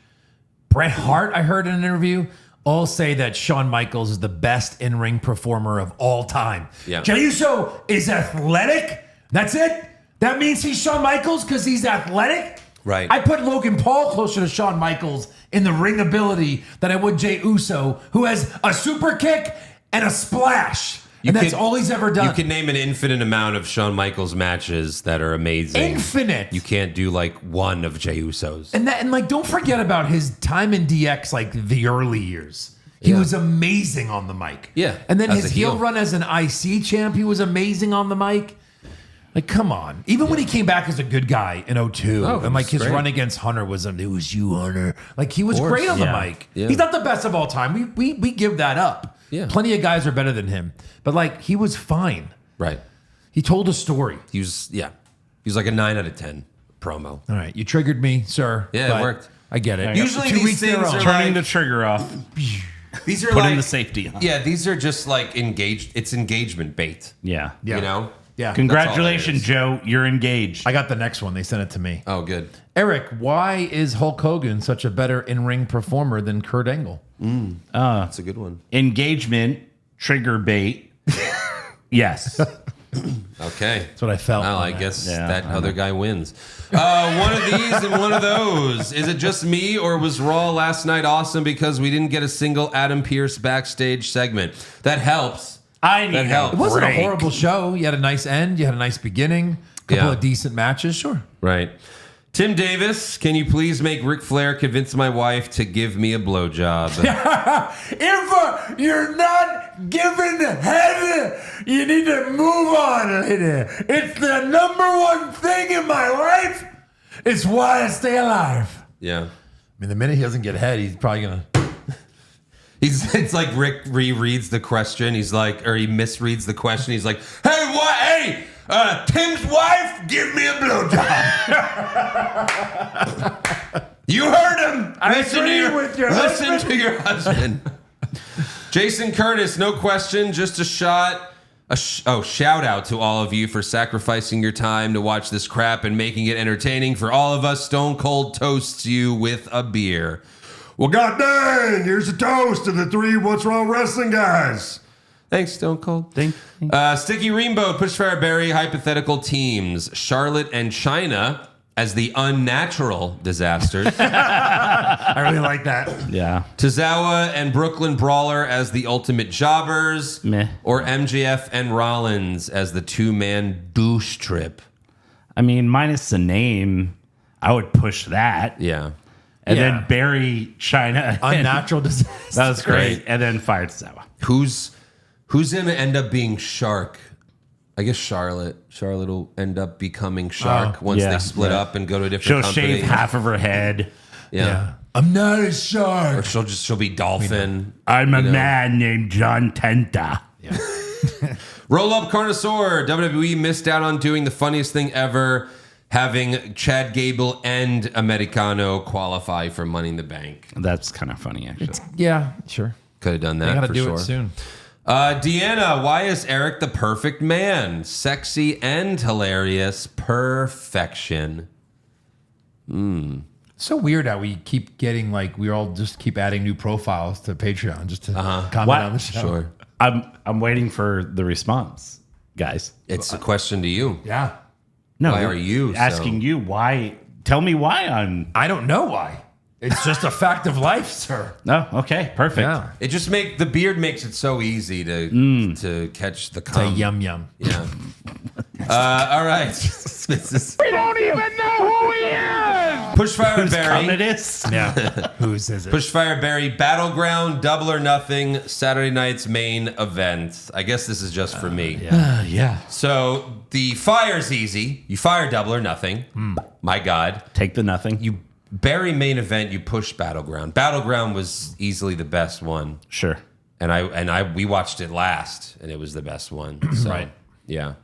Bret Hart, I heard in an interview, all say that Shawn Michaels is the best in-ring performer of all time. Yeah. Jey Uso is athletic. That's it. That means he's Shawn Michaels because he's athletic. Right. I put Logan Paul closer to Shawn Michaels in the ring ability than I would Jey Uso, who has a super kick and a splash. And that's all he's ever done. You can name an infinite amount of Shawn Michaels matches that are amazing. Infinite. You can't do like one of Jey Uso's. And like, don't forget about his time in DX, like the early years. He Yeah. was amazing on the mic. Yeah, And then as his a heel heel. run as an IC champ, he was amazing on the mic. Like, come on. Even when he came back as a good guy in 02, Oh, and like it his was great. run against Hunter was, it was you, Hunter. Like, he was course. great on Yeah. the mic. Yeah. He's not the best of all time. We give that up. Yeah. Plenty of guys are better than him. But like, he was fine. Right. He told a story. He was like a 9 out of 10 promo. All right. You triggered me, sir. Yeah, it but worked. I get it. Usually 2 these weeks in a things row. are Turning like- the trigger off. These are Put like in the safety on. Yeah, these are just like engaged. It's engagement bait. Yeah. Yeah. You know. Yeah. Congratulations, That's all Joe. You're engaged. I got the next one. They sent it to me. Oh, good. Eric, why is Hulk Hogan such a better in-ring performer than Kurt Angle? That's a good one. Engagement, trigger bait. Yes. Okay. That's what I felt. Well, on I that. guess Yeah, that I other guy wins. One of these and one of those. Is it just me, or was Raw last night awesome because we didn't get a single Adam Pearce backstage segment? That helps. I need That helps. It wasn't break. a horrible show. You had a nice end. You had a nice beginning. A couple Yeah. of decent matches. Sure. Right. Tim Davis, can you please make Ric Flair convince my wife to give me a blowjob? If you're not giving head, you need to move on, lady. It's the number one thing in my life. It's why I stay alive. Yeah. I mean, the minute he doesn't get head, he's probably going to... It's like Rick rereads the question. He's like, or he misreads the question. He's like, hey, what? Hey, Tim's wife, give me a blowjob. You heard him. Listen to your husband. Jason Curtis, no question, just a shot. Shout out to all of you for sacrificing your time to watch this crap and making it entertaining for all of us. Stone Cold toasts you with a beer. Well, god dang, here's a toast to the 3 What's Wrong Wrestling guys. Thanks, Stone Cold. Sticky Rainbow, Pushfire Berry, hypothetical teams. Charlotte and China as the unnatural disasters. I really like that. Yeah. Tozawa and Brooklyn Brawler as the ultimate jobbers. Meh. Or MJF and Rollins as the 2-man douche trip. I mean, minus the name, I would push that. Yeah. And Yeah. then bury China. Unnatural disaster. That was great. And then fire Tozawa. Who's going to end up being Shark? I guess Charlotte. Charlotte will end up becoming Shark once yeah. they split up and go to a different She'll company. shave half of her head. Yeah. I'm not a Or shark. she'll be Dolphin. I'm a You know. man named John Tenta. Roll Up Carnosaur. WWE missed out on doing the funniest thing ever, having Chad Gable and Americano qualify for Money in the Bank. That's kind of funny, actually. Yeah, sure. Could have done They that got to for do sure. it soon. Deanna, why is Eric the perfect man? Sexy and hilarious. Perfection. So weird how we keep getting we all just keep adding new profiles to Patreon just to comment What? on the show. Sure. I'm waiting for the response, guys. It's a question to you. Yeah. No, Why are you asking so- you why? Tell me why I'm. I don't know why. It's just a fact of life, sir. No, okay, perfect. Yeah. It just the beard makes it so easy to catch the It's a cum. yum yum. Yeah. All right. This is We don't even know who he is! Pushfire Whose cum Barry. it is? Yeah. Whose is it? Pushfire Barry Battleground Double or Nothing Saturday night's main event. I guess this is just for me. Yeah. So the fire's easy. You fire Double or Nothing. My God. Take the nothing. You bury main event. You push Battleground. Battleground was easily the best one, Sure. and we watched it last, and it was the best one. So, Right. Yeah.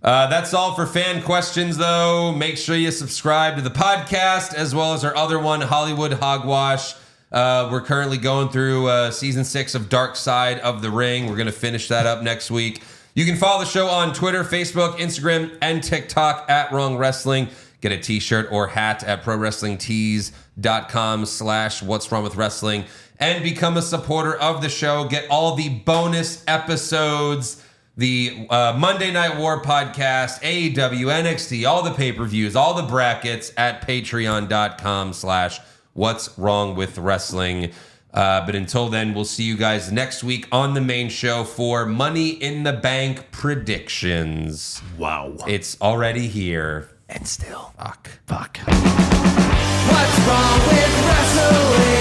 That's all for fan questions, though. Make sure you subscribe to the podcast as well as our other one, Hollywood Hogwash. We're currently going through season 6 of Dark Side of the Ring. We're going to finish that up next week. You can follow the show on Twitter, Facebook, Instagram, and TikTok at Wrong Wrestling. Get a t-shirt or hat at prowrestlingtees.com/What's Wrong with Wrestling and become a supporter of the show. Get all the bonus episodes, the Monday Night War podcast, AEW, NXT, all the pay-per-views, all the brackets at patreon.com/What's Wrong with Wrestling. But until then, we'll see you guys next week on the main show for Money in the Bank predictions. Wow. It's already here. And still. Fuck. Fuck. What's wrong with wrestling?